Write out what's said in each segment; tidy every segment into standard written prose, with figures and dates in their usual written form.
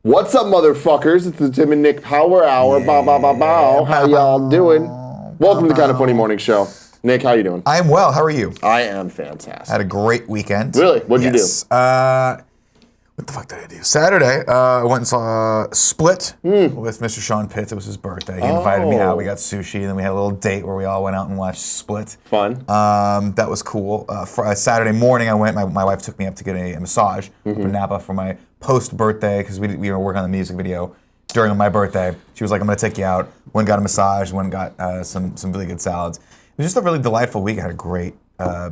What's up, motherfuckers? It's the Tim and Nick Power Hour. Bow, bow, bow, bow. How y'all doing? Welcome to the Kind of Funny Morning Show. Nick, how you doing? I'm well. How are you? I am fantastic. Had a great weekend. Really? What'd you do? What the fuck did I do? Saturday, I went and saw Split with Mr. Sean Pitts. It was his birthday. He invited me out. We got sushi, and then we had a little date where we all went out and watched Split. Fun. That was cool. Saturday morning, I went. My wife took me up to get a massage up in Napa for my post-birthday because we were working on the music video during my birthday. She was like, "I'm gonna take you out." Went and got a massage. Went and got some really good salads. It was just a really delightful week. I had a great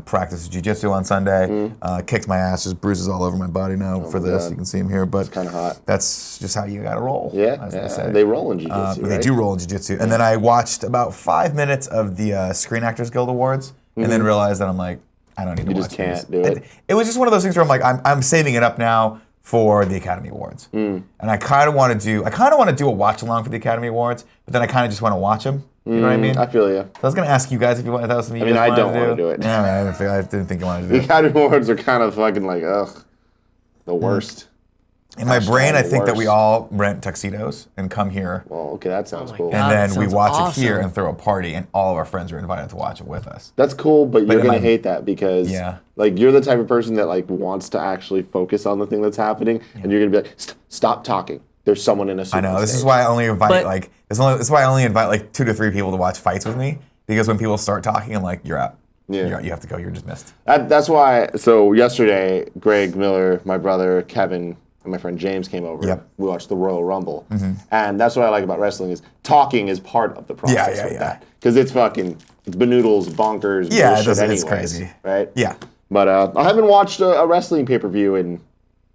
practice jiu-jitsu on Sunday. Kicked my ass. There's bruises all over my body now for this. God. You can see them here, but it's kind of hot. That's just how you gotta roll. Yeah, as they say. They roll in jiu-jitsu, right? They do roll in jiu-jitsu. And then I watched about 5 minutes of the Screen Actors Guild Awards, and then realized that I'm like, I don't need to watch this. You just can't do it. It was just one of those things where I'm like, I'm saving it up now for the Academy Awards. And I kind of want to do a watch along for the Academy Awards, but then I kind of just want to watch them. You know what I mean? I feel you. So I was going to ask you guys if that was something you guys wanted to do. I don't want to do it. Yeah, I didn't think you wanted to do it. The Academy Awards are kind of fucking like, ugh, the worst. In my brain, I think that we all rent tuxedos and come here. Well, okay, that sounds cool. And then we watch it here and throw a party, and all of our friends are invited to watch it with us. That's cool, but you're gonna hate that because like you're the type of person that like wants to actually focus on the thing that's happening, and you're gonna be like, stop talking. There's someone in a suit. I know. This is why I only invite this is why I only invite like 2 to 3 people to watch fights with me, because when people start talking, I'm like, you're out. Yeah. You have to go. You're dismissed. That's why. So yesterday, Greg Miller, my brother Kevin, and my friend James came over. Yep. We watched the Royal Rumble, and that's what I like about wrestling is talking is part of the process with that, because it's fucking banoodles, bonkers, bullshit anyways, it's crazy, right? Yeah. But I haven't watched a wrestling pay-per-view in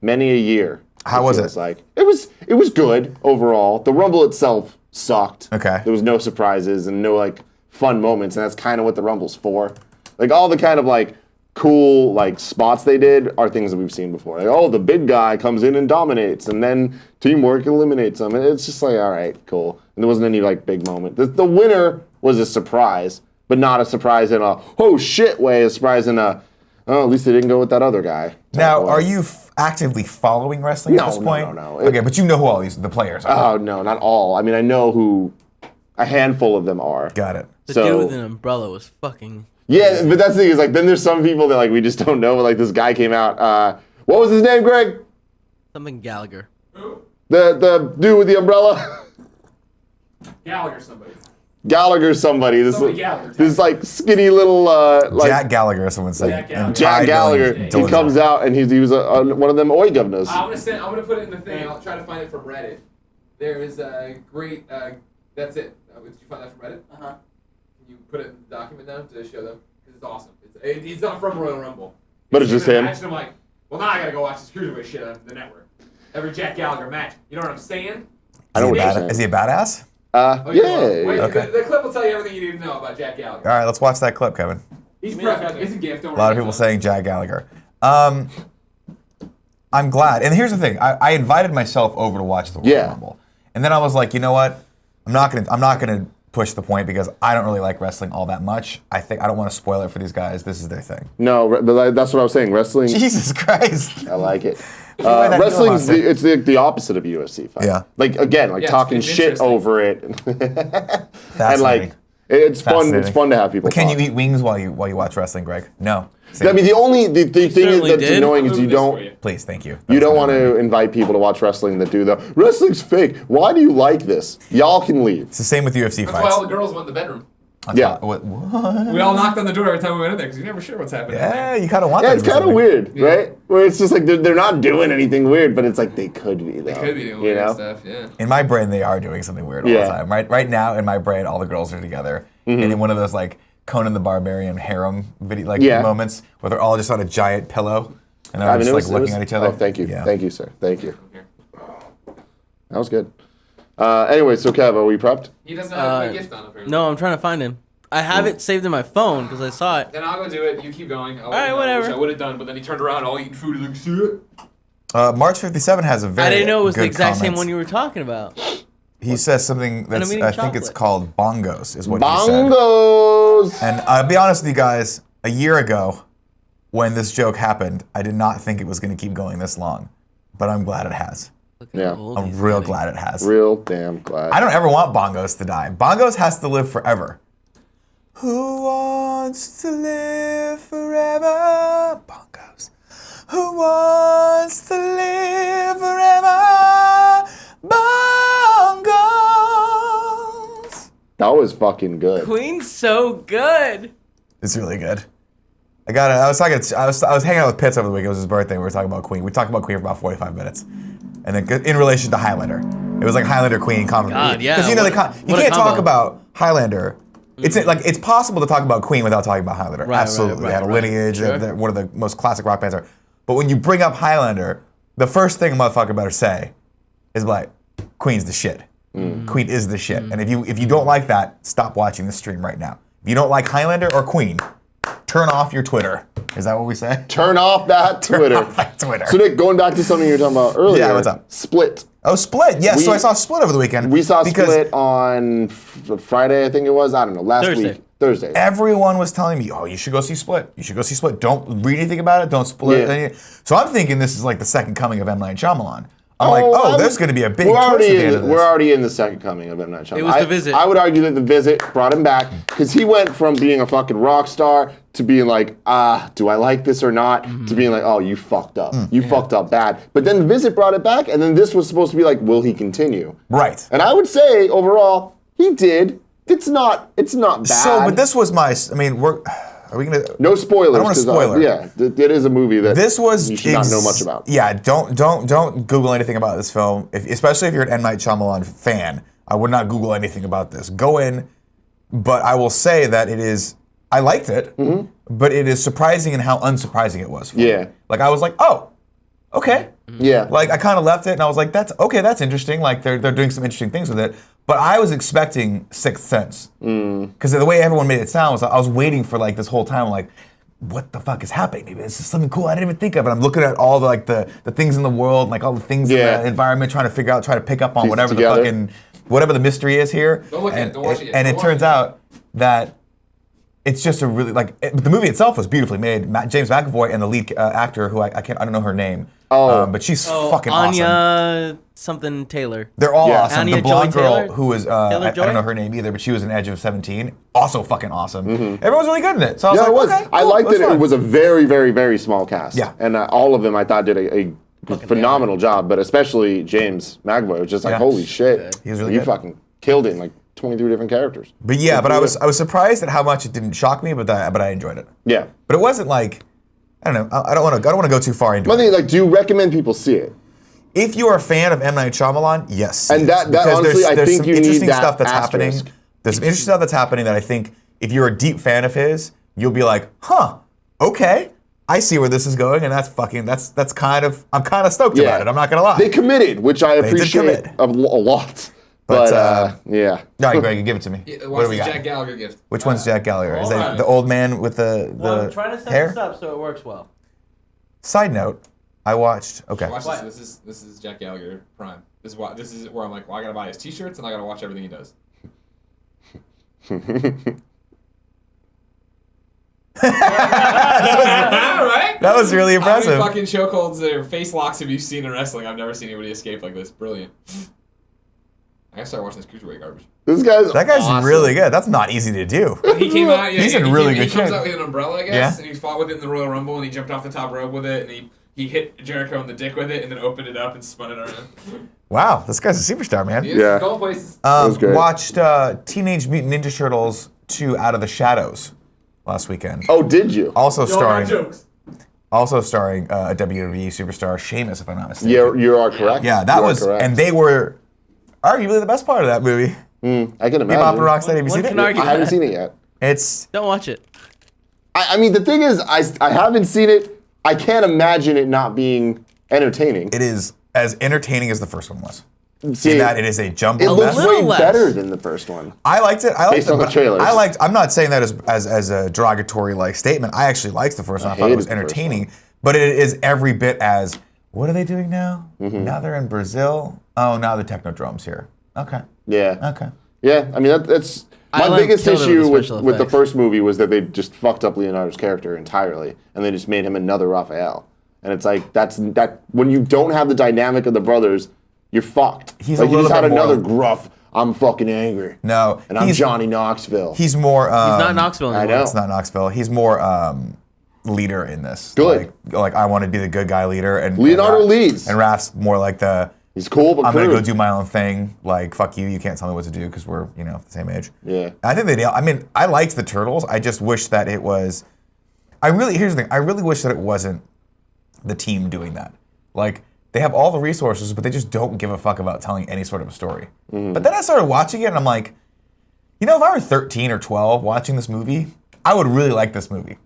many a year. How was it? Like it was good overall. The Rumble itself sucked. Okay. There was no surprises and no like fun moments, and that's kind of what the Rumble's for. Like all the kind of like cool like spots they did are things that we've seen before. Like, oh, the big guy comes in and dominates, and then teamwork eliminates them. And it's just like, all right, cool. And there wasn't any like big moment. The winner was a surprise, but not a surprise in a oh shit way. A surprise in a oh, at least they didn't go with that other guy. Now, are you actively following wrestling at this point? No. Okay, but you know who all the players are. Oh, no, not all. I mean, I know who a handful of them are. Got it. The dude with an umbrella was fucking... Yeah, but that's the thing is, like, then there's some people that, like, we just don't know. Like, this guy came out. What was his name, Greg? Something Gallagher. Who? The dude with the umbrella? Gallagher somebody. This like skinny little like Jack Gallagher, someone said. Jack Gallagher. He comes out and he was one of them Oi governors. I'm gonna put it in the thing. I'll try to find it from Reddit. There is a great. That's it. Did you find that from Reddit? Can you put it in the document now to show them? Because it's awesome. He's not from Royal Rumble. But it's just him. And I'm like, well, now I gotta go watch this cruiserweight shit on the network. Every Jack Gallagher match. You know what I'm saying? I know what you're saying. Is he a badass? Yeah. Wait, okay. The clip will tell you everything you need to know about Jack Gallagher. All right, let's watch that clip, Kevin. He's perfect. It's a gift. Don't worry. A lot of people saying Jack Gallagher. I'm glad. And here's the thing. I invited myself over to watch the Royal Rumble. And then I was like, you know what? I'm not gonna push the point because I don't really like wrestling all that much. I don't want to spoil it for these guys. This is their thing. No, but that's what I was saying. Wrestling. Jesus Christ. I like it. Wrestling's it's the opposite of UFC fight. Yeah. Like again, like talking shit over it, and like it's fun. It's fun to have people. But can talk. you eat wings while you watch wrestling, Greg? No. I mean, the thing that's annoying is you don't. Please, thank you. You don't want to invite people to watch wrestling that do the wrestling's fake. Why do you like this? Y'all can leave. It's the same with UFC fights. fights. That's why all the girls went in the bedroom. What? We all knocked on the door every time we went in there because you're never sure what's happening. Yeah, you kind of want that. Yeah, it's kind of weird, right? Where it's just like they're not doing anything weird, but it's like they could be, though. They could be doing weird stuff, yeah. In my brain, they are doing something weird all the time. Right now, in my brain, all the girls are together. And in one of those, like, Conan the Barbarian harem moments where they're all just on a giant pillow and they're just, like, looking at each other. Oh, thank you. Yeah. Thank you, sir. Thank you. That was good. Anyway, so Kev, are we prepped? He doesn't have my gift on, apparently. No, I'm trying to find him. I have it saved in my phone because I saw it. Then I'll go do it. You keep going. All right, whatever. Which I would have done, but then he turned around all eating food. He's like, see it? March 57 has a very I didn't know it was the exact comments. same one you were talking about. He says something that's, I think it's called bongos, is what he said. Bongos! And I'll be honest with you guys, a year ago, when this joke happened, I did not think it was going to keep going this long. But I'm glad it has. Look Yeah. how old I'm he's real getting. glad it has. Real damn glad. I don't ever want Bongos to die. Bongos has to live forever. Who wants to live forever? Bongos. Who wants to live forever? Bongos. That was fucking good. Queen's so good. It's really good. I was hanging out with Pitts over the week. It was his birthday. We were talking about Queen. We talked about Queen for about 45 minutes, and then in relation to Highlander, it was like Highlander Queen comedy. God, yeah. Because you know you What a can't talk combo. about Highlander. It's possible to talk about Queen without talking about Highlander. Right, Absolutely, they had a right. lineage. Sure. They're one of the most classic rock bands ever. But when you bring up Highlander, the first thing a motherfucker better say is like, "Queen's the shit." Queen is the shit. And if you don't like that, stop watching the stream right now. If you don't like Highlander or Queen, turn off your Twitter. Is that what we say? Turn off that Twitter. Off that Twitter. So Nick, going back to something you were talking about earlier. Yeah, what's up? Split. Oh, Split. Yes, so We- I saw Split over the weekend. We saw because Split on Friday, I think it was. I don't know. Last Thursday. week. Thursday. Everyone was telling me, "Oh, you should go see Split. You should go see Split. Don't read anything about it. Don't split Yeah. anything." So I'm thinking this is like the second coming of M. Night Shyamalan. I'm like, there's going to be a big twist at the end of this. We're already in the second coming of M. Night Shyamalan. It was The Visit. I would argue that The Visit brought him back because he went from being a fucking rock star to being like, do I like this or not? To being like, oh, you fucked up. You fucked up bad. But then The Visit brought it back, and then this was supposed to be like, will he continue? Right. And I would say, overall, he did. It's not bad. So, but this was my. I mean, are we gonna? No spoilers. I don't want to 'cause, spoil it. Yeah, it is a movie that This was you should not know much about. Yeah, don't Google anything about this film. Especially if you're an M. Night Shyamalan fan, I would not Google anything about this. Go in, but I will say that it is. I liked it, but it is surprising in how unsurprising it was. For Yeah. me. Like I was like, oh, okay. Yeah. Like I kind of left it, and I was like, that's okay. That's interesting. Like they're doing some interesting things with it. But I was expecting Sixth Sense because the way everyone made it sound was I was waiting for like this whole time like, what the fuck is happening? Maybe this is something cool I didn't even think of. And I'm looking at all the things in the world, like all the things in Yeah. the environment, trying to pick up on Piece it whatever together. whatever the mystery is here. Don't look at it, don't watch it yet, And don't it watch turns it. out that it's just a really the movie itself was beautifully made. James McAvoy and the lead actor who I don't know her name. But she's fucking awesome. Anya something Taylor. They're all Yeah. awesome. Anya The blonde Joy girl Taylor? who was I don't Joy? know her name either, but she was in Edge of 17. Also fucking awesome. Everyone's really good in it. So I was Yeah, like, it was. okay, I cool, liked that's it. fun. It was a very, very, very small cast. Yeah. And all of them I thought did a phenomenal job, but especially James McAvoy. It was just like, Yeah. holy shit. He was really You good. fucking killed it in like 23 different characters. But yeah, but I was surprised at how much it didn't shock me, but I enjoyed it. Yeah. But it wasn't like I don't know. I don't want to go too far into One it. thing, like, do you recommend people see it? If you are a fan of M. Night Shyamalan, yes. And that Because honestly, I there's think some you need interesting that stuff that's asterisk. happening. There's some interesting stuff that's happening that I think if you're a deep fan of his, you'll be like, huh, okay, I see where this is going, and that's kind of I'm kind of stoked about it. I'm not gonna lie. They committed, which I did appreciate commit. a lot. But, But, yeah. No, Greg, give it to me. Yeah, What watch do we the got? Jack Gallagher gift. Which one's Jack Gallagher? Is that Alright. the old man with the Well, I'm trying to set hair? this up so it works well. Side note, I watched. Okay. Watch What? this. This is Jack Gallagher Prime. This is where I'm like, well, I gotta buy his T-shirts and I gotta watch everything he does. Right? That was really How impressive. many fucking chokeholds or face locks have you seen in wrestling? I've never seen anybody escape like this. Brilliant. I gotta start watching this cruiserweight garbage. This guy's That guy's awesome. really good. That's not easy to do. He came out. Yeah, He's in he really came- good He comes shape. out with an umbrella, I guess, Yeah. and he fought with it in the Royal Rumble, and he jumped off the top rope with it, and he hit Jericho in the dick with it, and then opened it up and spun it around. Wow, this guy's a superstar, man. He is Yeah. going places. was great. Watched Teenage Mutant Ninja Turtles 2 Out of the Shadows last weekend. Oh, did you? Also Don't starring have jokes. a WWE superstar, Sheamus, if I'm not mistaken. Yeah, you are correct. Yeah, that You are was, correct. and they were arguably the best part of that movie. I can Bebop and imagine. Rocksteady, have you One seen can it? argue I haven't that. seen it yet. It's Don't watch it. I mean, the thing is, I haven't seen it. I can't imagine it not being entertaining. it is as entertaining as the first one was. See, In that it is a jumble it looks mess. little way less. better than the first one. I liked it. I liked Based it, on the but trailers. I'm not saying that as a derogatory like statement. I actually liked the first one. I thought it hated was the first entertaining, but it is every bit as. What are they doing now? Now they're in Brazil. Oh, now the Technodrome's here. Okay. Yeah. Okay. Yeah, I mean, that's my Island biggest killed it with issue the with special the effects. first movie was that they just fucked up Leonardo's character entirely, and they just made him another Raphael. And it's like that when you don't have the dynamic of the brothers, you're fucked. He's like, a you just little had bit another more- gruff, I'm fucking angry. No, And I'm Johnny Knoxville. He's more. He's not Knoxville anymore. I know. It's not Knoxville. He's more leader in this. Good. Like I want to be the good guy leader, and Leonardo and leads. And Raph's more like the. He's cool, but I'm gonna crude. go do my own thing. Like fuck you, you can't tell me what to do because we're the same age. Yeah. I think they nailed. I mean, I liked the Turtles. I just wish that it was. Here's the thing. I really wish that it wasn't the team doing that. Like they have all the resources, but they just don't give a fuck about telling any sort of a story. But then I started watching it, and I'm like, if I were 13 or 12 watching this movie, I would really like this movie.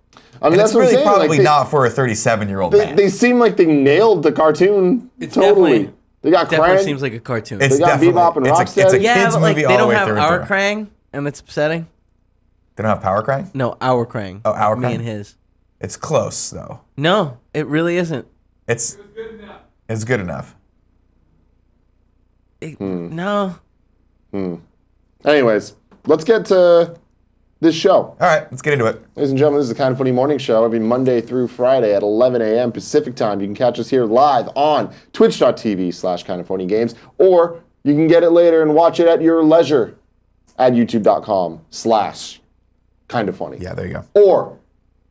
I mean, And that's it's what I'm really saying. probably like, not for a 37-year-old man. they seem like they nailed the cartoon It's totally. definitely- They got Definitely Krang. seems like a cartoon. It's They got definitely Bebop and it's a Rocksteady. yeah, kids but like movie they all the don't way have through our and through. Krang, and it's upsetting. They don't have Power Krang? No, our Krang. Oh, our Me Krang? and his. It's close though. No, it really isn't. It's good enough. No. Anyways, let's get to this show. All right, let's get into it. Ladies and gentlemen, this is the Kind of Funny Morning Show every Monday through Friday at 11 a.m. Pacific Time. You can catch us here live on twitch.tv/kindoffunnygames, or you can get it later and watch it at your leisure at youtube.com/kindoffunny. Yeah, there you go. Or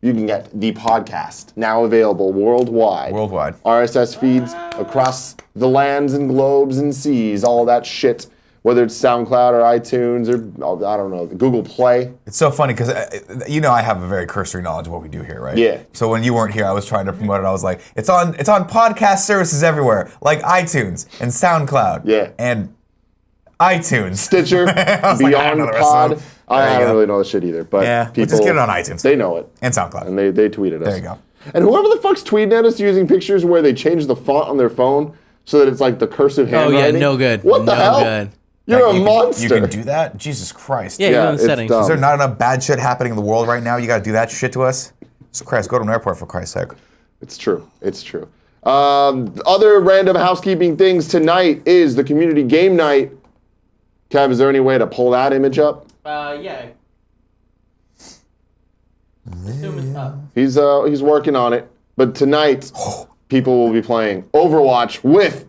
you can get the podcast, now available worldwide. Worldwide. RSS feeds across the lands and globes and seas, all that shit. Whether it's SoundCloud or iTunes or, I don't know, Google Play. It's so funny because I have a very cursory knowledge of what we do here, right? Yeah. So when you weren't here, I was trying to promote it. I was like, it's on podcast services everywhere, like iTunes and SoundCloud. Yeah. And iTunes. Stitcher, I was like, I don't Beyond know the rest of Pod. them. I There you don't go. really know the shit either, but Yeah, people, we'll just get it on iTunes. They know it, And SoundCloud. and they tweeted us. There you go. And whoever the fuck's tweeting at us using pictures where they change the font on their phone so that it's like the cursive Oh handwriting. yeah, no good. What the no hell? good. You're a You monster. can do that? Jesus Christ. Yeah, Yeah, you're in the it's settings. dumb. Is there not enough bad shit happening in the world right now? You got to do that shit to us? So Christ, go to an airport for Christ's sake. It's true. It's true. Other random housekeeping things tonight is the community game night. Kev, is there any way to pull that image up? Yeah. Assume it's up. He's working on it. But tonight, people will be playing Overwatch with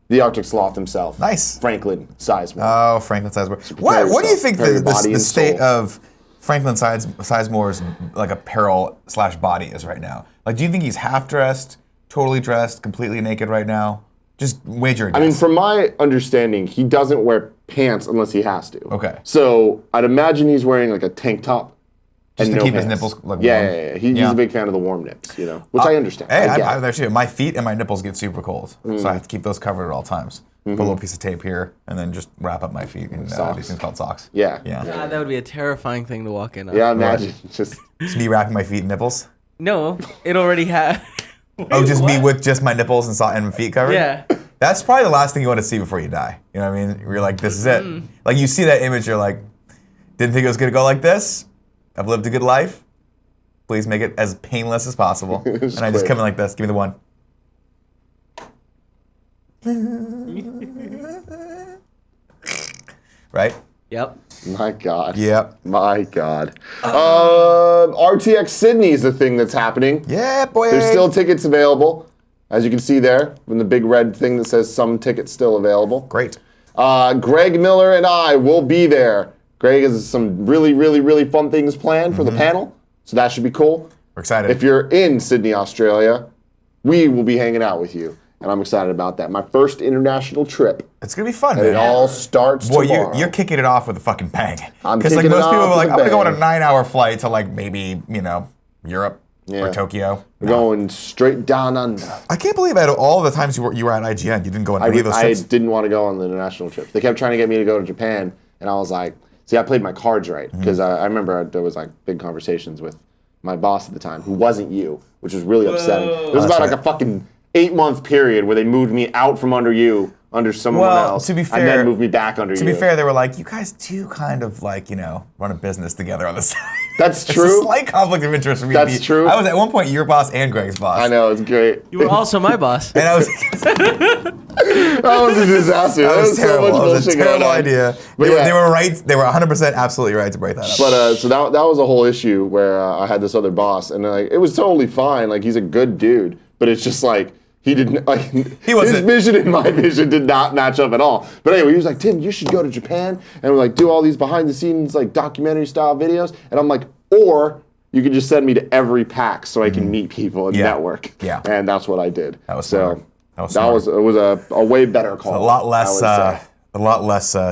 the Arctic Sloth himself. Nice. Franklin Sizemore. Oh, Franklin Sizemore. prepare What do you yourself. think Prepare your body the and state soul. of Franklin Sizemore's like apparel/body is right now? Like, do you think he's half dressed, totally dressed, completely naked right now? Just wager a guess. I mean, from my understanding, he doesn't wear pants unless he has to. Okay. So I'd imagine he's wearing like a tank top. Just and to no keep his pants. nipples, like, yeah, warm. yeah, yeah. He's Yeah. a big fan of the warm nips, which I understand. Hey, I get I'm it. actually, my feet and my nipples get super cold, so I have to keep those covered at all times. Put a little piece of tape here, and then just wrap up my feet in Socks. these things called socks. Yeah. Yeah. God, that would be a terrifying thing to walk in on. Yeah, imagine. Just Just me wrapping my feet and nipples. No, it already had. Oh, just me with just my nipples and feet covered? Yeah. That's probably the last thing you want to see before you die. You know what I mean? You're like, this is it. Like, you see that image, you're like, didn't think it was going to go like this. I've lived a good life. Please make it as painless as possible. And I just quick. come in like this. Give me the one. Right? Yep. my God. Yep. My God. RTX Sydney is the thing that's happening. Yeah, boy. There's still tickets available, as you can see there, from the big red thing that says some tickets still available. Great. Greg Miller and I will be there. Greg has some really, really, really fun things planned for the panel, so that should be cool. We're excited. If you're in Sydney, Australia, we will be hanging out with you, and I'm excited about that. My first international trip, It's going to be fun, and man. it all starts Boy, tomorrow. you're kicking it off with a fucking bang. I'm Because like kicking it most people off are like, with I'm a gonna go on a bang. 9-hour flight to like maybe, Europe Yeah. or Tokyo. We're going straight down under. I can't believe out of all the times you were at IGN, you didn't go on any of those I trips. didn't want to go on the international trip. They kept trying to get me to go to Japan, and I was like, see, I played my cards right, because I remember there was like big conversations with my boss at the time, who wasn't you, which was really upsetting. It was about That's like a fucking 8-month period where they moved me out from under you, under someone Well, else, to be and fair- then moved me back under you. To be fair, they were like, you guys do kind of like, run a business together on the side. That's It's true. a slight conflict of interest for me. That's true. I was at one point your boss and Greg's boss. I know, it's great. You were also my boss. And I was, That was a disaster. that was so terrible. much That was a bullshit going terrible on. idea. But They yeah. were right. They were 100% absolutely right to break that up. But so that was a whole issue where I had this other boss, and like it was totally fine. Like he's a good dude, but it's just like He didn't like He wasn't. his vision and my vision did not match up at all. But anyway, he was like, Tim, you should go to Japan and like do all these behind the scenes like documentary style videos. And I'm like, or you could just send me to every PAX so I can meet people and network. Yeah. And that's what I did. That was so smart. it was a way better call. A lot less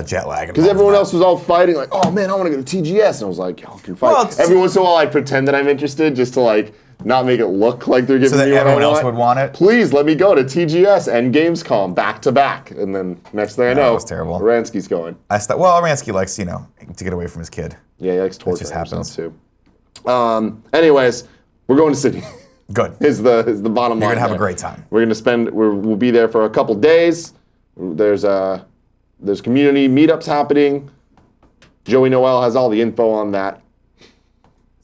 jet lag. Because everyone else was all fighting, like, oh man, I want to go to TGS. And I was like, y'all can fight. Well, every once in a while, I pretend that I'm interested just to like not make it look like they're giving so that me what everyone I else want. would want it. Please let me go to TGS and Gamescom back to back. And then next thing I know, That was terrible. Aransky's going. Aransky likes, to get away from his kid. Yeah, he likes torture just himself happens. too. Anyways, we're going to Sydney. Good. is the bottom line. You're gonna have there. a great time. We're gonna we'll be there for a couple days. There's community meetups happening. Joey Noel has all the info on that.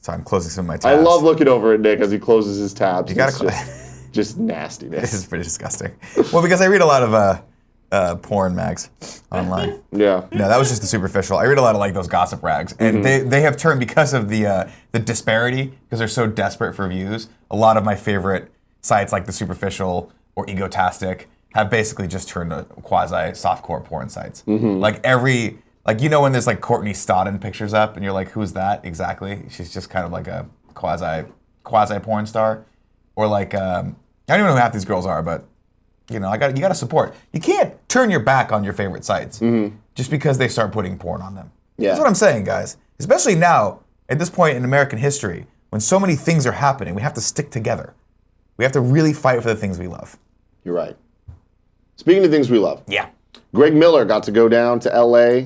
So I'm closing some of my tabs. I love looking over at Nick as he closes his tabs. You gotta It's just nastiness. This is pretty disgusting. Well, because I read a lot of porn mags online. Yeah. No, that was just the superficial. I read a lot of like those gossip rags, and they have turned because of the disparity, because they're so desperate for views. A lot of my favorite sites, like the superficial or egotastic, have basically just turned to quasi softcore porn sites. Like when there's like Courtney Stodden pictures up, and you're like, who's that exactly? She's just kind of like a quasi porn star, or like I don't even know who half these girls are, but. You got to support. You can't turn your back on your favorite sites just because they start putting porn on them. Yeah. That's what I'm saying, guys. Especially now, at this point in American history, when so many things are happening, we have to stick together. We have to really fight for the things we love. You're right. Speaking of things we love. Yeah. Greg Miller got to go down to LA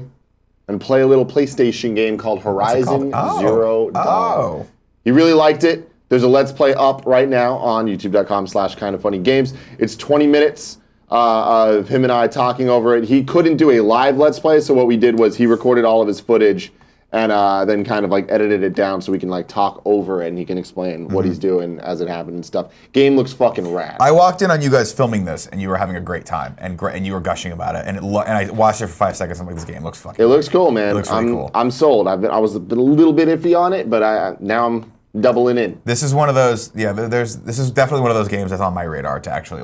and play a little PlayStation game called Horizon Zero Dawn. Oh. He really liked it. There's a Let's Play up right now on youtube.com/kindoffunnygames. It's 20 minutes of him and I talking over it. He couldn't do a live Let's Play, so what we did was he recorded all of his footage and then kind of like edited it down so we can like talk over it and he can explain what he's doing as it happened and stuff. Game looks fucking rad. I walked in on you guys filming this, and you were having a great time, and you were gushing about it, and I watched it for 5 seconds. I'm like, this game looks fucking. It looks cool, man. It looks really cool. I'm sold. I was a little bit iffy on it, but now I'm doubling in. This is one of those. Yeah, this is definitely one of those games that's on my radar to actually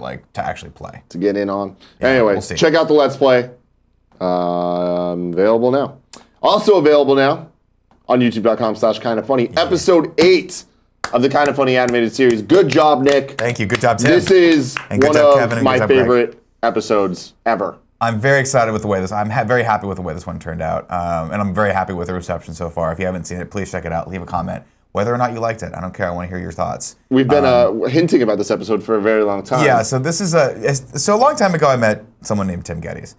play. To get in on. Yeah, Anyway, we'll see. check out the Let's Play. Available now. Also available now on youtube.com/kindoffunny. Episode 8 of the Kind of Funny animated series. Good job, Nick. Thank you. Good job, Tim. This is And good one job, of Kevin, and my good job, Greg. favorite episodes ever. I'm very excited with the way I'm very happy with the way this one turned out, and I'm very happy with the reception so far. If you haven't seen it, please check it out. Leave a comment. Whether or not you liked it, I don't care. I want to hear your thoughts. We've been hinting about this episode for a very long time. Yeah, so this is a long time ago I met someone named Tim Gettys.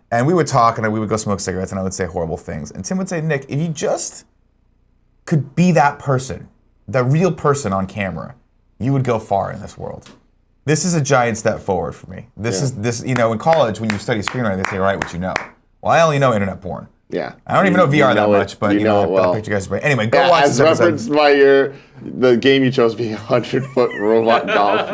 And we would talk and we would go smoke cigarettes and I would say horrible things. And Tim would say, Nick, if you just could be that person, the real person on camera, you would go far in this world. This is a giant step forward for me. In college when you study screenwriting, they say write what you know. Well, I only know internet porn. Yeah. I don't even know VR that much, but you know it well. I picked you guys' brain. Anyway, go watch as this episode. referenced by the game you chose being 100-foot robot golf.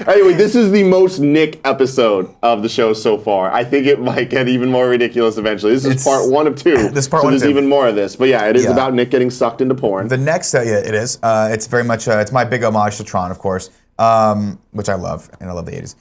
Anyway, this is the most Nick episode of the show so far. I think it might get even more ridiculous eventually. This is part 1 of 2. This is part so 1 of there's 2. even more of this. But yeah, it is about Nick getting sucked into porn. The next, it is. It's very much, it's my big homage to Tron, of course, which I love, and I love the 80s.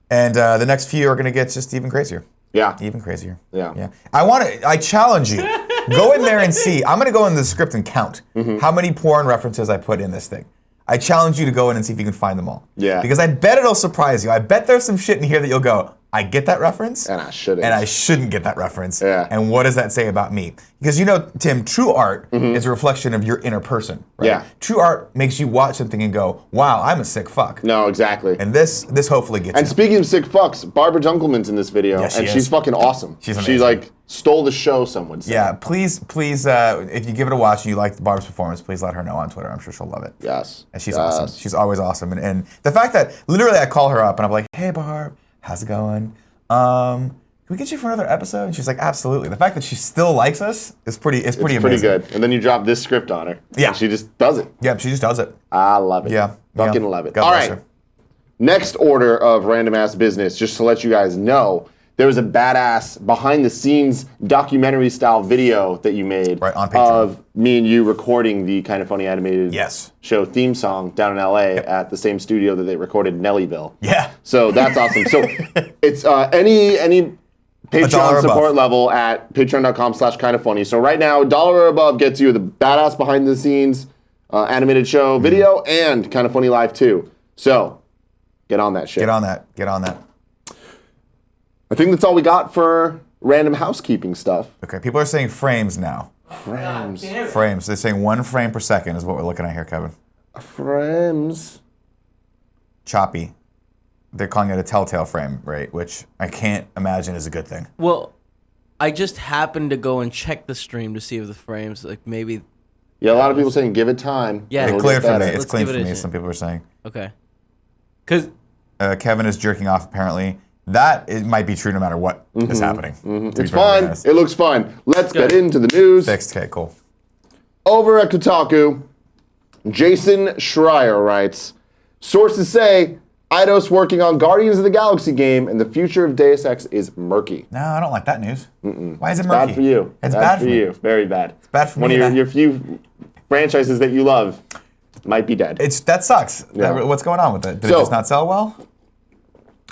And the next few are going to get just even crazier. Yeah. Even crazier. Yeah. I challenge you. Go in there and see. I'm going to go in the script and count how many porn references I put in this thing. I challenge you to go in and see if you can find them all. Yeah. Because I bet it'll surprise you. I bet there's some shit in here that you'll go, I get that reference. And I shouldn't. And I shouldn't get that reference. Yeah. And what does that say about me? Because Tim, true art is a reflection of your inner person. Right? Yeah. True art makes you watch something and go, wow, I'm a sick fuck. No, exactly. And this hopefully gets And you. speaking of sick fucks, Barbara Dunkelman's in this video, Yeah, she and is. she's fucking awesome. She's She amazing. stole the show, some would say. Yeah, please, if you give it a watch and you like Barb's performance, please let her know on Twitter. I'm sure she'll love it. Yes. And she's awesome. She's always awesome. And the fact that literally I call her up and I'm like, hey Barb, how's it going? Can we get you for another episode? And she's like, absolutely. The fact that she still likes us is pretty amazing. Pretty good. And then you drop this script on her. Yeah. And she just does it. Yeah, she just does it. I love it. Yeah. Fucking love it. God All bless right. her. Next order of random ass business, just to let you guys know, there was a badass behind-the-scenes documentary-style video that you made on Patreon. of me and you recording the Kind of Funny animated Yes. show theme song down in LA at the same studio that they recorded Nellyville. Yeah. So that's awesome. So it's any Patreon support level at patreon.com/kindoffunny. So right now, $1 or above gets you the badass behind-the-scenes animated show video and Kind of Funny Live too. So get on that shit. Get on that. I think that's all we got for random housekeeping stuff. Okay, people are saying frames now. Frames. Frames. They're saying 1 frame per second is what we're looking at here, Kevin. Frames. Choppy. They're calling it a telltale frame rate, which I can't imagine is a good thing. Well, I just happened to go and check the stream to see if the frames, like maybe. Yeah, a lot of people saying give it time. Yeah. It's clear for me. It's Let's clean give for it a me, shot. some people are saying. Okay. Because. Kevin is jerking off, apparently. That it might be true no matter what is happening. It's fine. It looks fine. Let's get into the news. Fixed. Okay, cool. Over at Kotaku, Jason Schreier writes, sources say Eidos working on Guardians of the Galaxy game and the future of Deus Ex is murky. No, I don't like that news. Why is it murky? Bad for you. It's bad for you. Very bad. It's bad for One me, of and your few franchises that you love might be dead. That sucks. Yeah. What's going on with it? Did it just not sell well?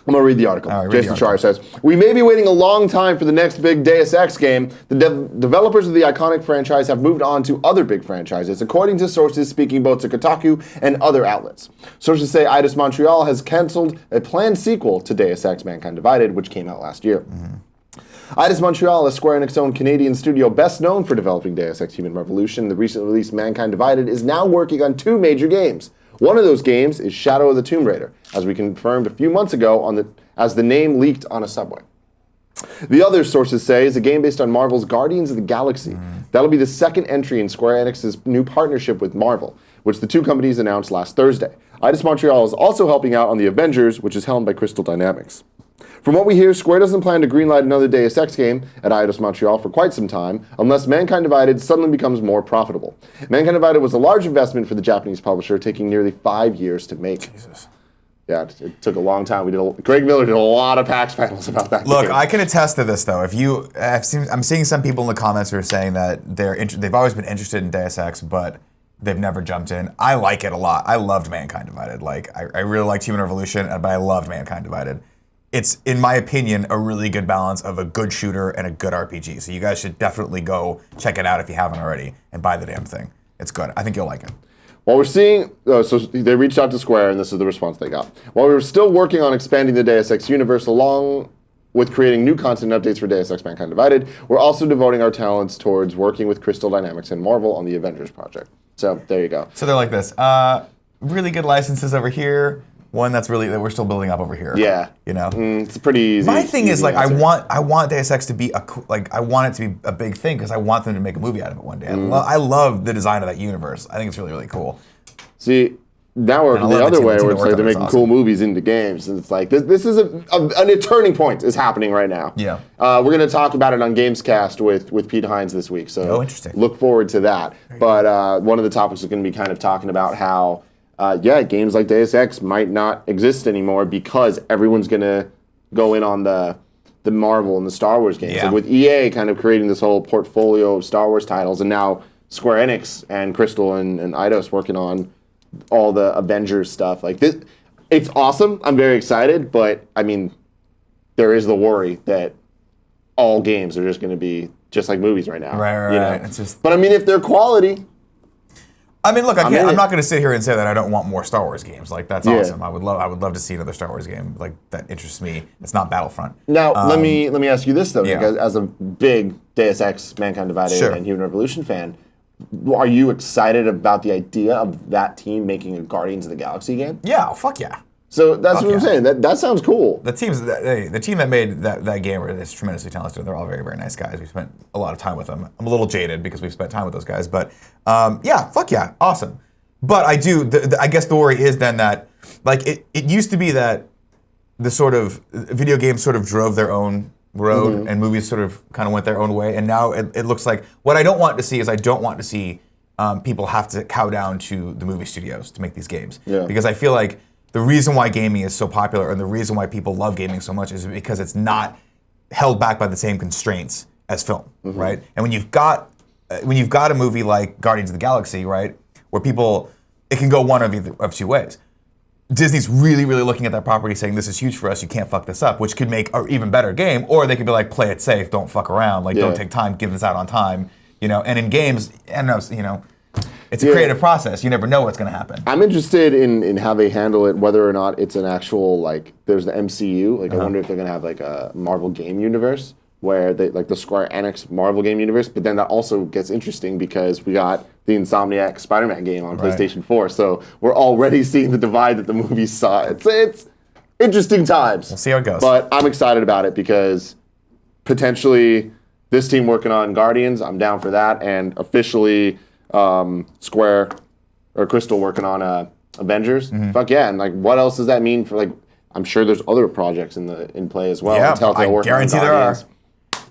I'm going to read the article. All right, Jason Schreier says, we may be waiting a long time for the next big Deus Ex game. The developers of the iconic franchise have moved on to other big franchises, according to sources speaking both to Kotaku and other outlets. Sources say Eidos Montreal has canceled a planned sequel to Deus Ex Mankind Divided, which came out last year. Eidos Montreal, a Square Enix-owned Canadian studio best known for developing Deus Ex Human Revolution, the recently released Mankind Divided, is now working on 2 major games. One of those games is Shadow of the Tomb Raider, as we confirmed a few months ago as the name leaked on a subway. The other sources say is a game based on Marvel's Guardians of the Galaxy. That'll be the second entry in Square Enix's new partnership with Marvel, which the 2 companies announced last Thursday. Eidos Montreal is also helping out on the Avengers, which is helmed by Crystal Dynamics. From what we hear, Square doesn't plan to greenlight another Deus Ex game at Eidos Montreal for quite some time, unless Mankind Divided suddenly becomes more profitable. Mankind Divided was a large investment for the Japanese publisher, taking nearly 5 years to make. Jesus. Yeah, it took a long time. Greg Miller did a lot of PAX panels about that. Look, game. I can attest to this though. I'm seeing some people in the comments who are saying that they've always been interested in Deus Ex, but they've never jumped in. I like it a lot. I loved Mankind Divided. Like I really liked Human Revolution, but I loved Mankind Divided. It's, in my opinion, a really good balance of a good shooter and a good RPG. So you guys should definitely go check it out if you haven't already and buy the damn thing. It's good. I think you'll like it. While we're seeing, so they reached out to Square, and this is the response they got. While we were still working on expanding the Deus Ex universe along with creating new content updates for Deus Ex Mankind Divided, we're also devoting our talents towards working with Crystal Dynamics and Marvel on the Avengers project. So there you go. So they're like this. Really good licenses over here. One that we're still building up over here. Yeah. You know? It's pretty easy. My thing is, like, answer. I want Deus Ex to be I want it to be a big thing because I want them to make a movie out of it one day. I love the design of that universe. I think it's really, really cool. See, now we're And I the love the other team- way the team where that it's like worked they're on it's making cool awesome. movies into games. And it's like, this is a turning point is happening right now. Yeah. We're going to talk about it on Gamescast with Pete Hines this week. So Oh, interesting. Look forward to that. But one of the topics is going to be kind of talking about how, games like Deus Ex might not exist anymore because everyone's going to go in on the Marvel and the Star Wars games. Yeah. Like with EA kind of creating this whole portfolio of Star Wars titles, and now Square Enix and Crystal and Eidos working on all the Avengers stuff. Like this, it's awesome. I'm very excited, but I mean, there is the worry that all games are just going to be just like movies right now. Right. you know? It's just. But I mean, if they're quality, I mean, look, I'm in it. not going to sit here and say that I don't want more Star Wars games. Like that's Yeah. awesome. I would love to see another Star Wars game. Like that interests me. It's not Battlefront. now let me ask you this though, Nick, yeah. as a big Deus Ex, Mankind Divided, Sure. and Human Revolution fan. Are you excited about the idea of that team making a Guardians of the Galaxy game? Yeah, fuck yeah. So that's Fuck what I'm yeah. saying. That sounds cool. The team that made that game is tremendously talented. They're all very, very nice guys. We spent a lot of time with them. I'm a little jaded because we've spent time with those guys, but yeah, fuck yeah, awesome. But I do. I guess the worry is then that like it used to be that the sort of video games sort of drove their own road and movies sort of kind of went their own way, and now it looks like what I don't want to see is I don't want to see people have to cow down to the movie studios to make these games. Yeah. Because I feel like the reason why gaming is so popular and the reason why people love gaming so much is because it's not held back by the same constraints as film, right? And when you've got a movie like Guardians of the Galaxy, right, where it can go one of two ways. Disney's really, really looking at that property saying, this is huge for us, you can't fuck this up, which could make an even better game, or they could be like, play it safe, don't fuck around, like don't take time, give this out on time, and in games, it's a creative process, you never know what's going to happen. I'm interested in how they handle it, whether or not it's an actual, like, there's the MCU, like I wonder if they're going to have like a Marvel game universe, where they, like the Square Enix Marvel game universe, but then that also gets interesting because we got the Insomniac Spider-Man game on PlayStation 4, so we're already seeing the divide that the movies saw. It's interesting times. We'll see how it goes. But I'm excited about it because potentially this team working on Guardians, I'm down for that, and officially Square or Crystal working on Avengers. Fuck yeah, and like what else does that mean for, like, I'm sure there's other projects in play as well. Yeah, Telltale I working on guarantee there are.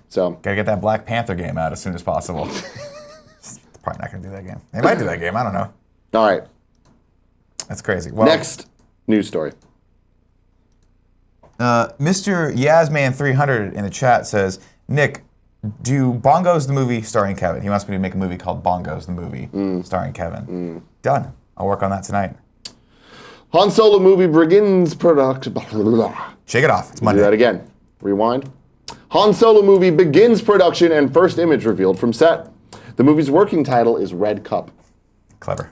So Gotta get that Black Panther game out as soon as possible. Probably not gonna do that game. They might do that game, I don't know. all right, That's crazy. Well, next news story. Mr. Yasman300 in the chat says, Nick, do Bongos the movie starring Kevin? He wants me to make a movie called Bongos the movie starring Kevin. Done. I'll work on that tonight. Han Solo movie begins production. Shake it off. It's Do Monday. that again. Rewind. Han Solo movie begins production and first image revealed from set. The movie's working title is Red Cup. Clever.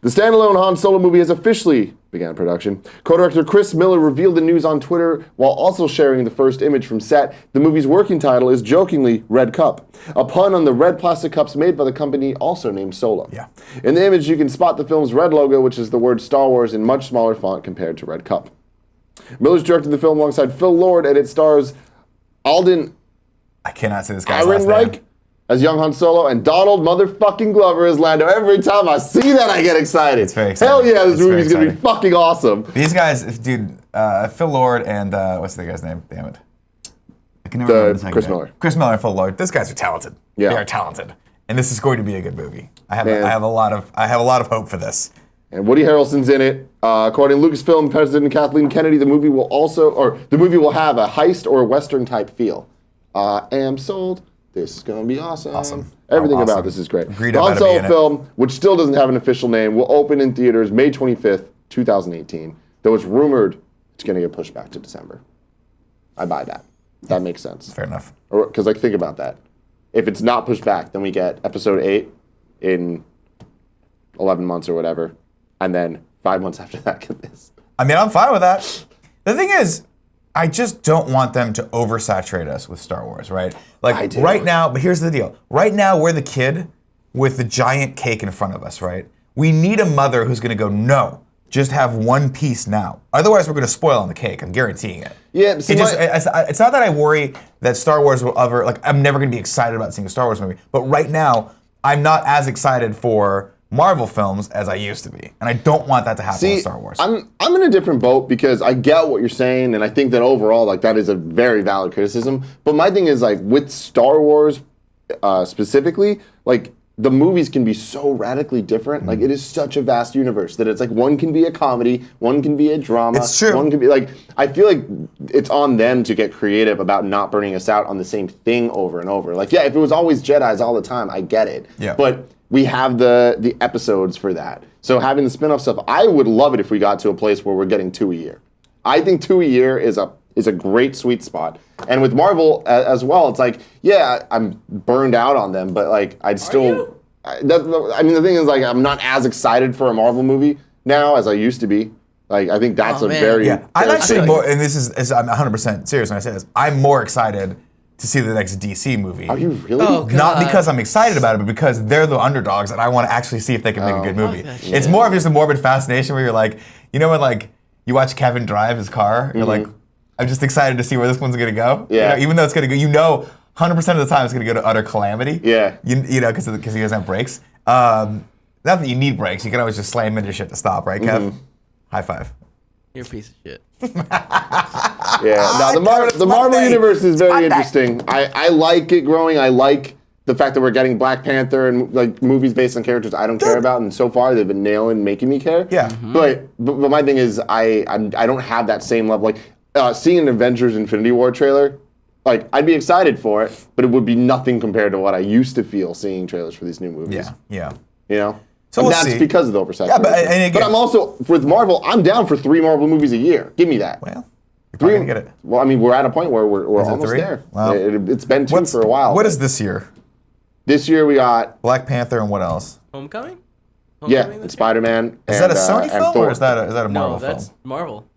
The standalone Han Solo movie has officially began production. Co-director Chris Miller revealed the news on Twitter while also sharing the first image from set. The movie's working title is jokingly Red Cup, a pun on the red plastic cups made by the company also named Solo. Yeah. In the image, you can spot the film's red logo, which is the word Star Wars in much smaller font compared to Red Cup. Miller's directed the film alongside Phil Lord, and it stars Alden I cannot say this guy's last Ehrenreich name. as young Han Solo and Donald motherfucking Glover as Lando. Every time I see that, I get excited. It's very exciting. Hell yeah, this It's movie's very gonna be fucking awesome. These guys, dude, Phil Lord and what's the guy's name? Damn it. I can never remember the second Chris name. Miller. Chris Miller and Phil Lord. These guys are talented. Yeah. They are talented. And this is going to be a good movie. I have Man. a lot of hope for this. And Woody Harrelson's in it. According to Lucasfilm President Kathleen Kennedy, the movie will have a heist or Western type feel. Am sold. This is gonna be awesome. Awesome. Everything Awesome. about this is great. Agreed, The I Han better be Solo in it. film, which still doesn't have an official name, will open in theaters May 25th, 2018. Though it's rumored it's gonna get pushed back to December. I buy that. That makes sense. Fair enough. Because like think about that. If it's not pushed back, then we get episode 8 in 11 months or whatever, and then 5 months after that get this. I mean, I'm fine with that. The thing is, I just don't want them to oversaturate us with Star Wars, right? I Like do. right now, but here's the deal. Right now, we're the kid with the giant cake in front of us, right? We need a mother who's gonna go, no, just have one piece now. Otherwise, we're gonna spoil on the cake, I'm guaranteeing it. Yeah, see, It's not that I worry that Star Wars will ever, like, I'm never gonna be excited about seeing a Star Wars movie, but right now, I'm not as excited for Marvel films as I used to be. And I don't want that to happen with Star Wars. I'm in a different boat because I get what you're saying, and I think that overall, like, that is a very valid criticism. But my thing is, like, with Star Wars specifically, like, the movies can be so radically different. Like, it is such a vast universe that it's like one can be a comedy, one can be a drama. It's true. One can be like, I feel like it's on them to get creative about not burning us out on the same thing over and over. Like, yeah, if it was always Jedis all the time, I get it. Yeah. But we have the episodes for that. So having the spin-off stuff, I would love it if we got to a place where we're getting 2 a year. I think 2 a year is a great sweet spot. And with Marvel as well, it's like, yeah, I'm burned out on them, but like I'd still. I mean, the thing is, like, I'm not as excited for a Marvel movie now as I used to be. Like, I think that's very. Yeah, I'm very actually more, and this is I'm 100% serious when I say this. I'm more excited to see the next DC movie. Are you really? Oh, God. Not because I'm excited about it, but because they're the underdogs, and I want to actually see if they can make a good movie. that It's more of just a morbid fascination where you're like, you know, when like you watch Kevin drive his car, you're like, I'm just excited to see where this one's gonna go. Yeah. You know, even though it's gonna go, 100% of the time it's gonna go to utter calamity. Yeah. You know, because he doesn't have brakes. Not that you need brakes. You can always just slam into shit to stop, right, Kev? High five. You're a piece of shit. Yeah. Now the Marvel universe is very interesting. I like it growing. I like the fact that we're getting Black Panther and like movies based on characters I don't care about, and so far they've been nailing making me care. Yeah. But my thing is I don't have that same level. Like seeing an Avengers Infinity War trailer Like, I'd be excited for it, but it would be nothing compared to what I used to feel seeing trailers for these new movies. Yeah. You know? So And we'll that's see. because of the oversaturation. Yeah, and again- but I'm also, with Marvel, I'm down for 3 Marvel movies a year. Give me that. Well, you're probably going to get it. Well, I mean, we're at a point where we're Is it almost 3? there. Wow. It's been 2 for a while. What is this year? This year we got, Black Panther and what else? Homecoming? yeah, Homecoming this it's year? Spider-Man. Is that a and, Sony and film Thor. or is that a No, Marvel that's film? Marvel.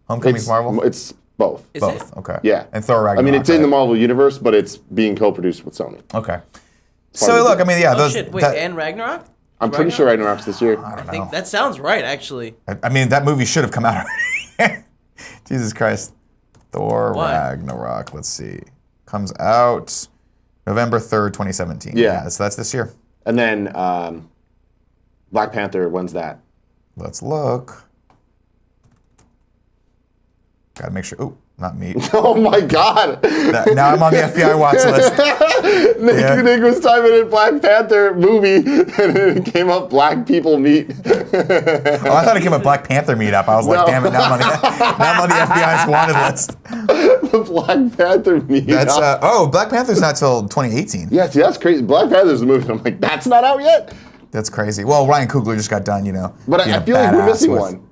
Homecoming's Marvel? It's both. Is Both. it? Okay. Yeah. And Thor Ragnarok. I mean, it's in right? the Marvel universe, but it's being co-produced with Sony. Okay. part So of the look, I mean, yeah, Oh those. shit! Wait, that- and Ragnarok? I'm pretty sure Ragnarok's this year. I don't I think know. that sounds right, actually. I mean, that movie should have come out already. Jesus Christ. Thor Why? Ragnarok. Let's see. Comes out November 3rd, 2017. Yeah. So that's this year. And then Black Panther, when's that? Let's look. Gotta make sure. Ooh, not me. Oh my God! Now I'm on the FBI watch list. Nick was typing in Black Panther movie, and it came up Black People Meet. Oh, I thought it came up Black Panther meetup. I was like, No. damn it, now I'm on the FBI's wanted list. The Black Panther Meet. That's Black Panther's not till 2018. Yeah, see, that's crazy. Black Panther's the movie. And I'm like, that's not out yet. That's crazy. Well, Ryan Coogler just got done, But being I a feel like we're badass missing with- one.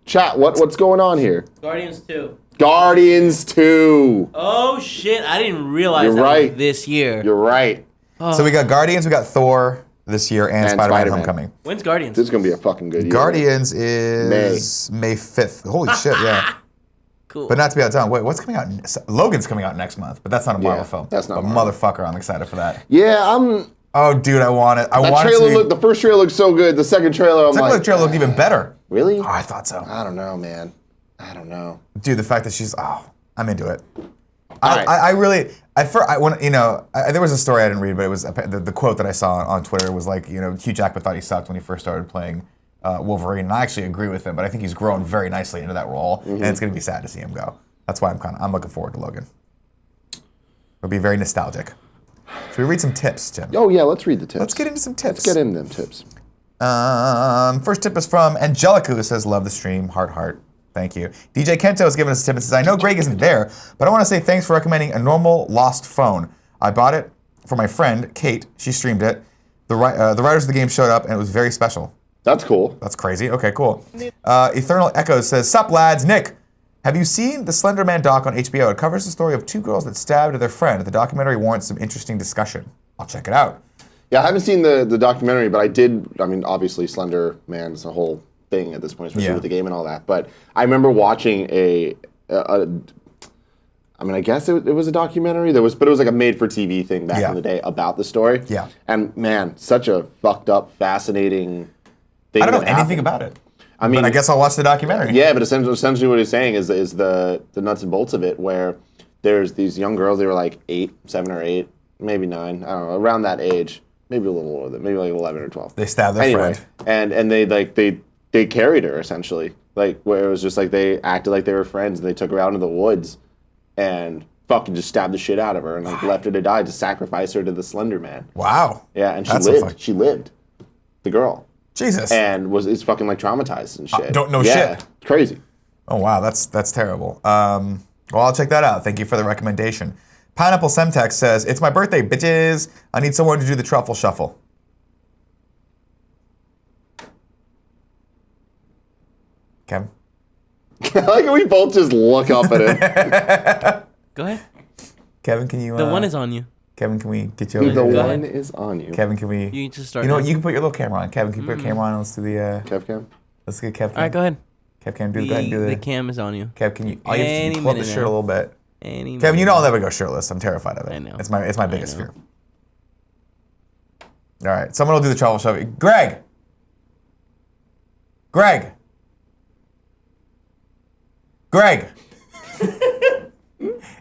Chat, what's going on here? Guardians 2. Guardians 2. Oh shit! I didn't realize You're that right. was this year. You're right. So we got Guardians, we got Thor this year, and Spider-Man Spider-Man. Homecoming. When's Guardians? This is gonna be a fucking good year. Guardians is May 5th. Holy shit, yeah. Cool. But not to be outdone. Wait, what's coming out? Logan's coming out next month, but that's not a Marvel Yeah, film. that's not But Marvel. motherfucker, I'm excited for that. Yeah, Oh, dude, I want it. I that want it trailer to be. looked. The first trailer looked so good. The second trailer, I'm Second like, look trailer looked even better. really? Oh, I thought so. I don't know, man. I don't know. Dude, the fact that she's I'm into it. Alright. I really there was a story I didn't read, but it was the quote that I saw on Twitter was like, Hugh Jackman thought he sucked when he first started playing Wolverine, and I actually agree with him, but I think he's grown very nicely into that role, and it's gonna be sad to see him go. That's why I'm looking forward to Logan. It'll be very nostalgic. Should we read some tips, Tim? Oh yeah, let's read the tips. Let's get into some tips. Let's get into them tips. First tip is from Angelica, who says, love the stream, heart. Thank you. DJ Kento has given us a tip and says, I know Greg isn't there, but I want to say thanks for recommending a normal lost phone. I bought it for my friend, Kate. She streamed it. The writers of the game showed up, and it was very special. That's cool. That's crazy. Okay, cool. Eternal Echoes says, sup, lads? Nick, have you seen the Slender Man doc on HBO? It covers the story of 2 girls that stabbed their friend. The documentary warrants some interesting discussion. I'll check it out. Yeah, I haven't seen the documentary, but I did. I mean, obviously, Slender Man's a whole thing at this point, especially Yeah. with the game and all that. But I remember watching I mean, I guess it was a documentary. But it was like a made-for-TV thing back Yeah. in the day about the story. Yeah. And man, such a fucked up, fascinating thing. I don't know that anything happened. about it. I mean, But I guess I'll watch the documentary. Yeah, but essentially what he's saying is the nuts and bolts of it, where there's these young girls. They were like 7 or 8, maybe 9. I don't know, around that age. Maybe a little older than, maybe like 11 or 12. They stabbed their Anyway, friend. and they carried her essentially, like where it was just like they acted like they were friends, and they took her out into the woods and fucking just stabbed the shit out of her and like left her to die to sacrifice her to the Slender Man. Wow. Yeah, and she That's a lived. fuck- She lived, the girl, Jesus. and is fucking like traumatized and shit. don't know yeah, shit. It's crazy. Oh, wow. That's terrible. Well, I'll check that out. Thank you for the recommendation. Pineapple Semtex says, it's my birthday, bitches. I need someone to do the truffle shuffle. Kevin? I like how we both just look up at it. Go ahead. Kevin, can you... The one is on you. Kevin, can we get you over The here? Go one ahead. is on you. Kevin, can we... You can just start. You know now. what? You can put your little camera on. Kevin, can you put your camera on? Let's do the... Kev Cam. Let's get Kev cam. All right, go ahead. Kev cam, go ahead and do The cam is on you. Kev, can you... All you have to do Any is pull up the minute shirt now. a little bit. Any Kevin, you know minute. I'll never go shirtless. I'm terrified of it. I know. It's my biggest know. fear. All right, someone will do the truffle shuffle. Greg! Greg! Greg!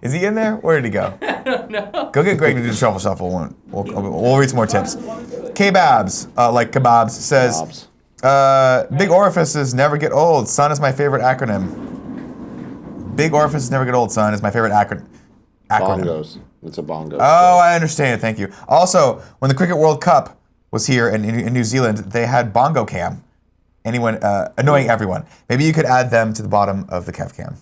Is he in there? Where did he go? I don't know. Go get Greg to do the truffle shuffle. We'll read some more tips. K-Babs, like kebabs, says, big orifices never get old. Son is my favorite acronym. Big orifices never get old, son, is my favorite acronym. Bongos. It's a bongo. Oh, I understand. Thank you. Also, when the Cricket World Cup was here in New Zealand, they had bongo cam. Annoying everyone. Maybe you could add them to the bottom of the Kev cam.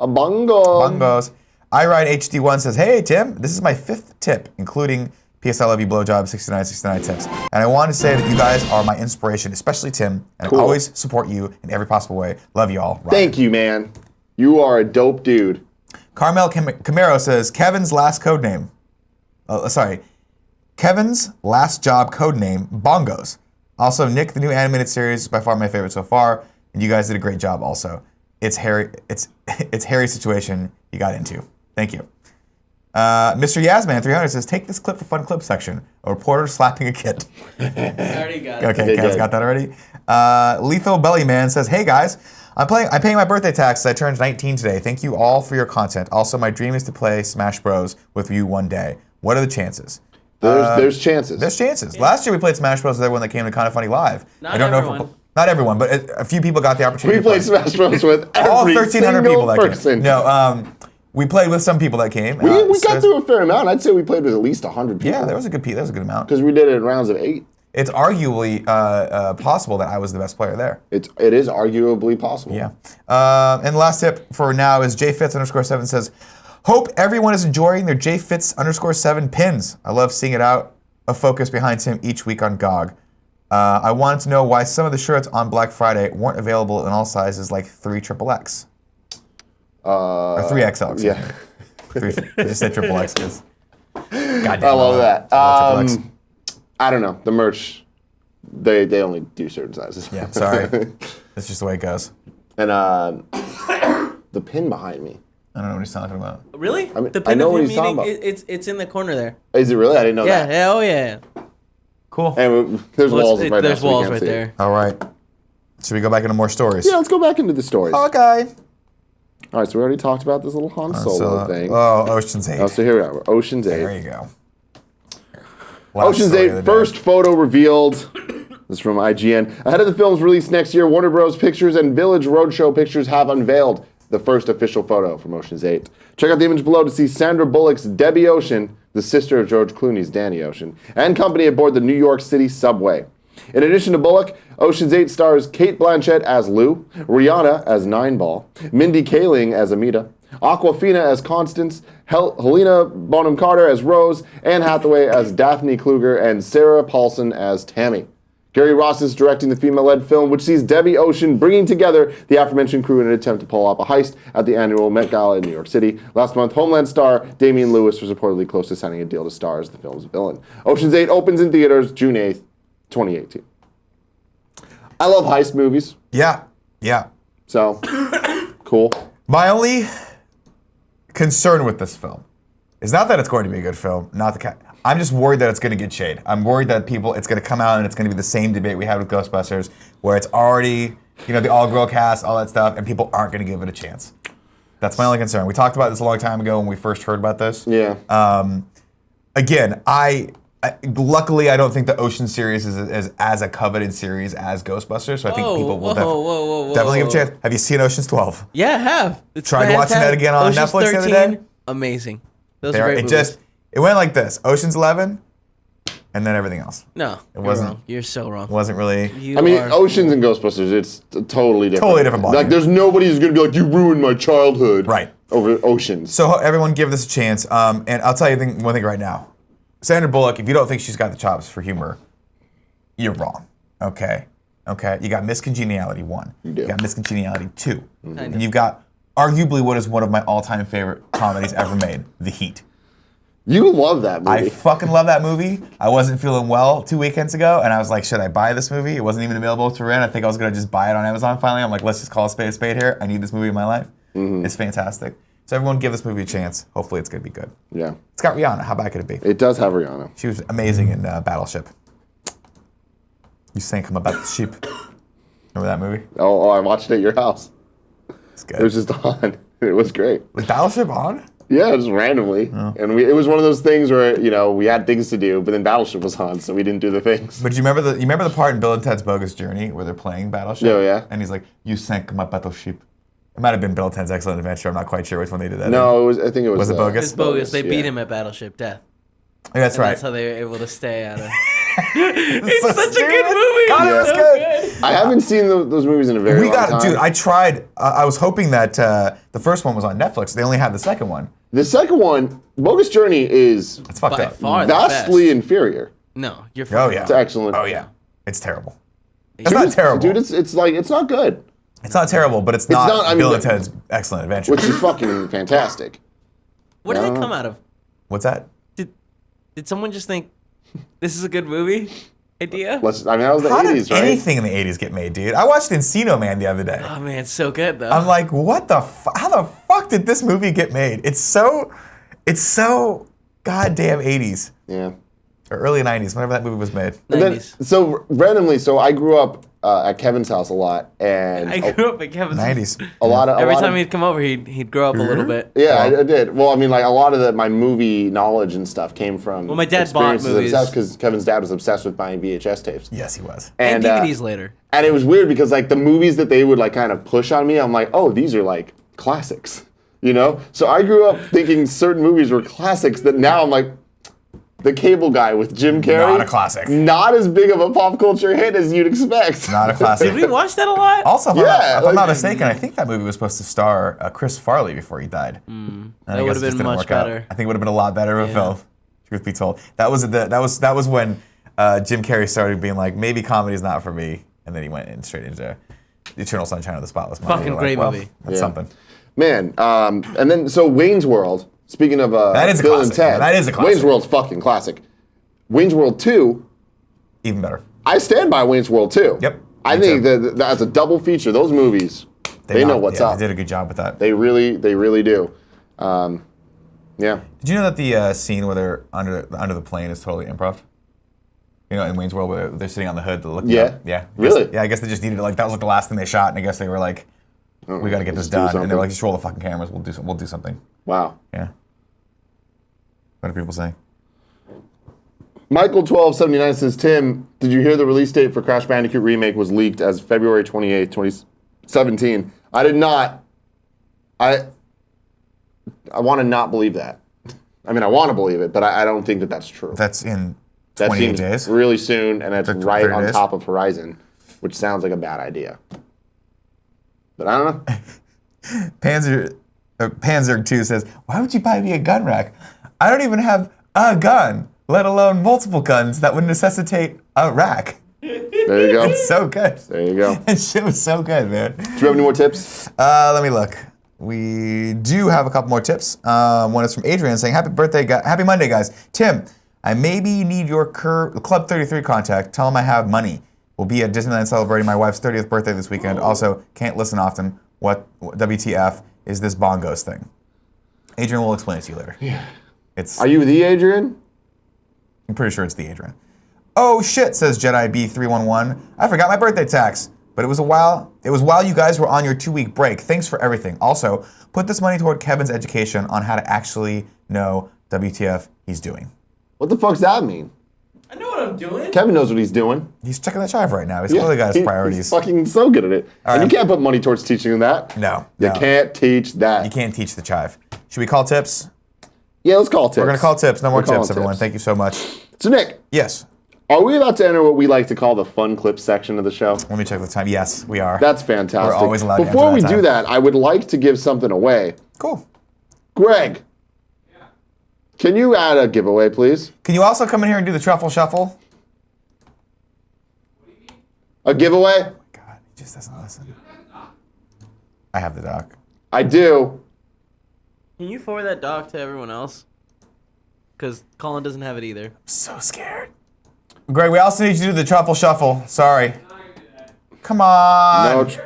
A bongo. Bongos. iRideHD1 says, hey, Tim, this is my 5th tip, including PS I love you, blowjob, 69 tips. And I want to say that you guys are my inspiration, especially Tim, and I always support you in every possible way. Love you all. Ryan. Thank you, man. You are a dope dude. Carmel Camaro says, Kevin's last code name. Kevin's last job code name, Bongos. Also, Nick, the new animated series is by far my favorite so far, and you guys did a great job also. It's Harry's situation you got into. Thank you. Mr. Yasman300 says, take this clip for fun clip section. A reporter slapping a kid. I already got it. Okay, Kev's got that already. Lethal Bellyman says, hey guys, I'm paying my birthday taxes. I turned 19 today. Thank you all for your content. Also, my dream is to play Smash Bros. With you one day. What are the chances? There's chances. There's chances. Yeah. Last year we played Smash Bros. With everyone that came to Kinda Funny Live. Not everyone. Not everyone, but a few people got the opportunity. We played Smash Bros. With all every 1,300 single people that person. came. No, we played with some people that came. We got through a fair amount. I'd say we played with at least 100 people. Yeah, there was a good amount. Because we did it in rounds of 8. It's arguably possible that I was the best player there. It is arguably possible. Yeah. And the last tip for now is jfits_7 says, hope everyone is enjoying their jfits_7 pins. I love seeing it out of focus behind Tim each week on GOG. I wanted to know why some of the shirts on Black Friday weren't available in all sizes like 3XXX. Or 3XL. Yeah. I just said XXX because. I love that. I don't know. The merch, they only do certain sizes. Yeah, sorry. That's just the way it goes. And the pin behind me. I don't know what he's talking about. Really? I mean, the I pin know of what him he's talking eating, about. it's in the corner there. Is it really? I didn't know Yeah, that. yeah, oh yeah. Cool. And there's walls right now. There's so we walls can't right see. there. All right. Should we go back into more stories? Yeah, let's go back into the stories. Okay. All right, so we already talked about this little Han Solo thing. Oh, Ocean's 8. Oh, so here we are. Ocean's 8. There you go. Ocean's 8 first photo revealed. This is from IGN. Ahead of the film's release next year, Warner Bros. Pictures and Village Roadshow Pictures have unveiled the first official photo from Ocean's 8. Check out the image below to see Sandra Bullock's Debbie Ocean, the sister of George Clooney's Danny Ocean, and company aboard the New York City subway. In addition to Bullock, Ocean's 8 stars Kate Blanchett as Lou, Rihanna as Nineball, Mindy Kaling as Amita, Aquafina as Constance, Helena Bonham Carter as Rose, Anne Hathaway as Daphne Kluger, and Sarah Paulson as Tammy. Gary Ross is directing the female-led film, which sees Debbie Ocean bringing together the aforementioned crew in an attempt to pull off a heist at the annual Met Gala in New York City. Last month, Homeland star Damian Lewis was reportedly close to signing a deal to star as the film's villain. Ocean's 8 opens in theaters June 8th, 2018. I love heist movies. Yeah. So, cool. My only concern with this film is not that it's going to be a good film, I'm just worried that it's going to get shade. I'm worried that it's going to come out and it's going to be the same debate we had with Ghostbusters, where it's already, the all-girl cast, all that stuff, and people aren't going to give it a chance. That's my only concern. We talked about this a long time ago when we first heard about this. Yeah. Again, luckily I don't think the Ocean series is as a coveted series as Ghostbusters, so I think people will definitely give a chance. Have you seen Ocean's 12? Yeah, I have. It's tried watching that again on Ocean's Netflix 13, the other day. Amazing. Those are great movies. It went like this: Ocean's 11, and then everything else. No, it wasn't. Wrong. You're so wrong. It wasn't really. Oceans and Ghostbusters, it's totally different. Totally different ballgame. Like, there's nobody who's gonna be like, you ruined my childhood. Right. Over Oceans. So everyone give this a chance. And I'll tell you one thing right now. Sandra Bullock, if you don't think she's got the chops for humor, you're wrong. Okay. You got Miss Congeniality 1. You do. You got Miss Congeniality 2. Mm-hmm. And you've got arguably what is one of my all-time favorite comedies ever made, The Heat. You love that movie. I fucking love that movie. I wasn't feeling well 2 weekends ago, and I was like, should I buy this movie? It wasn't even available to rent. I think I was going to just buy it on Amazon finally. I'm like, let's just call a spade here. I need this movie in my life. Mm-hmm. It's fantastic. So everyone give this movie a chance. Hopefully it's going to be good. Yeah. It's got Rihanna. How bad could it be? It does have Rihanna. She was amazing in Battleship. You sank him about the sheep. Remember that movie? Oh, I watched it at your house. It's good. It was just on. It was great. Was Battleship on? Yeah, just randomly. Oh. And it was one of those things where, we had things to do, but then Battleship was on, so we didn't do the things. But you remember the part in Bill and Ted's Bogus Journey where they're playing Battleship? Oh, yeah. And he's like, you sank my battleship. It might have been Bill and Ted's Excellent Adventure. I'm not quite sure which one they did that No, in. I think it was... Was it Bogus? It's Bogus. They beat him at Battleship Death. Yeah, that's right. That's how they were able to stay out of... It's so such a good movie. God, it was good. I haven't seen those movies in a very long time. Dude, I tried. I was hoping that the first one was on Netflix. They only had the second one. The second one, Bogus Journey, is It's fucked By up. far the vastly best. inferior. No, you're Oh fucking yeah. It's excellent. Oh yeah. It's terrible. It's Dude, not terrible. Dude, it's like, it's not good. It's not terrible, but it's not, not- I mean, Bill but- and Ted's Excellent Adventure. Which is fucking fantastic. Where did No. that come out of? What's that? Did someone just think this is a good movie idea? That was the How 80s, did right? anything in the 80s get made, dude? I watched Encino Man the other day. Oh man, it's so good though. I'm like, what the how the fuck did this movie get made? It's so goddamn 80s. Yeah. Or early 90s, whenever that movie was made. And then, 90s. so randomly, I grew up at Kevin's house a lot, and I grew up at Kevin's. 90s. a lot of Every a lot time of, he'd come over, he'd grow up a little bit. yeah, I did. Well, I mean, like a lot of my movie knowledge and stuff came from. Well, my dad bought movies. because Kevin's dad was obsessed with buying VHS tapes. Yes, he was. And DVDs later. And it was weird because like the movies that they would like kind of push on me, I'm like, oh, these are like classics, you know. So I grew up thinking certain movies were classics that now I'm like. The Cable Guy with Jim Carrey. Not a classic. Not as big of a pop culture hit as you'd expect. Not a classic. Did we watch that a lot? Also, if Yeah, I'm not like- mistaken, I think that movie was supposed to star Chris Farley before he died. And I That guess would've it just been didn't much work out. better. I think it would have been a lot better of a film. Truth be told, that was when Jim Carrey started being like, maybe comedy's not for me, and then he went in straight into Eternal Sunshine of the Spotless Mind. Fucking You're great well, movie. That's Yeah. something. Man, and then so Wayne's World. Speaking of That is a Bill and classic. Ted, That is a classic. Wayne's World's fucking classic. Wayne's World 2, Even better. I stand by Wayne's World 2. Yep, I me think too. that as a double feature, those movies, they know what's up. They did a good job with that. They really do. Yeah. Did you know that the scene where they're under the plane is totally improv? You know, in Wayne's World, where they're sitting on the hood looking Yeah? up. Yeah. Really? Yeah, I guess they just needed it. Like, that was like the last thing they shot, and I guess they were like, we got to get this let's do done. And they something. were like, just roll the fucking cameras. We'll do something. Wow. Yeah. What do people say? Michael1279 says, Tim, did you hear the release date for Crash Bandicoot Remake was leaked as February 28th, 2017? I did not. I want to not believe that. I mean, I want to believe it, but I don't think that that's true. That's in That 28 seems days. really soon, and that's right 30 on days? top of Horizon, which sounds like a bad idea. But I don't know. Panzer 2 says, why would you buy me a gun rack? I don't even have a gun, let alone multiple guns that would necessitate a rack. There you go. It's so good. There you go. That shit was so good, man. Do you have any more tips? Let me look. We do have a couple more tips. One is from Adrian saying, happy Monday, guys. Tim, I maybe need your Club 33 contact. Tell him I have money. We'll be at Disneyland celebrating my wife's 30th birthday this weekend. Also, can't listen often. What WTF is this bongos thing? Adrian will explain it to you later. Yeah. Are you the Adrian? I'm pretty sure it's the Adrian. Oh shit, says Jedi B311. I forgot my birthday tax. But it was while you guys were on your 2-week break. Thanks for everything. Also, put this money toward Kevin's education on how to actually know WTF he's doing. What the fuck's that mean? I know what I'm doing. Kevin knows what he's doing. He's checking the chive right now. He's clearly got his priorities. He's fucking so good at it. And right. you can't put money towards teaching him that. No. You can't teach that. You can't teach the chive. Should we call tips? Yeah, let's call tips. We're going to call tips. No more We're calling tips, everyone. tips. Thank you so much. So, Nick, Yes. are we about to enter what we like to call the fun clip section of the show? Let me check the time. Yes, we are. That's fantastic. We're always allowed to Before enter we that do time. that, I would like to give something away. Cool. Greg, can you add a giveaway, please? Can you also come in here and do the truffle shuffle? A giveaway? God, he just doesn't listen. I have the doc. I do. Can you forward that doc to everyone else? Because Colin doesn't have it either. So scared. Greg, we also need you to do the truffle shuffle. Sorry. Come on. No,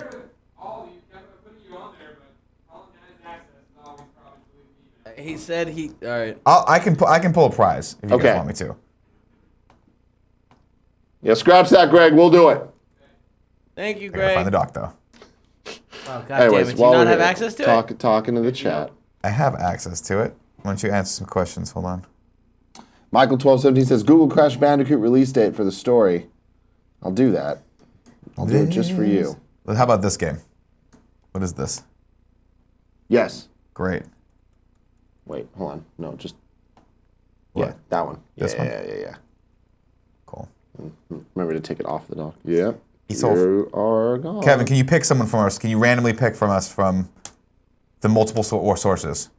He said he. All right. I can pull a prize if you Okay. guys want me to. yeah, scratch that, Greg. We'll do it. Thank you, I gotta find the Greg. doc though. Oh, God Anyways, damn it. Do while you not we're have here, access to it? talking to the chat. I have access to it. Why don't you answer some questions? Hold on. Michael1217 says, Google Crash Bandicoot release date for the story. I'll do that. I'll do it just for you. Well, how about this game? What is this? Yes. Great. Wait, hold on. No, just... What? Yeah, that one. This one? Yeah. Cool. Remember to take it off the dock. Yeah. He's off. You are gone. Kevin, can you pick someone from us? Can you randomly pick from us from the multiple sources?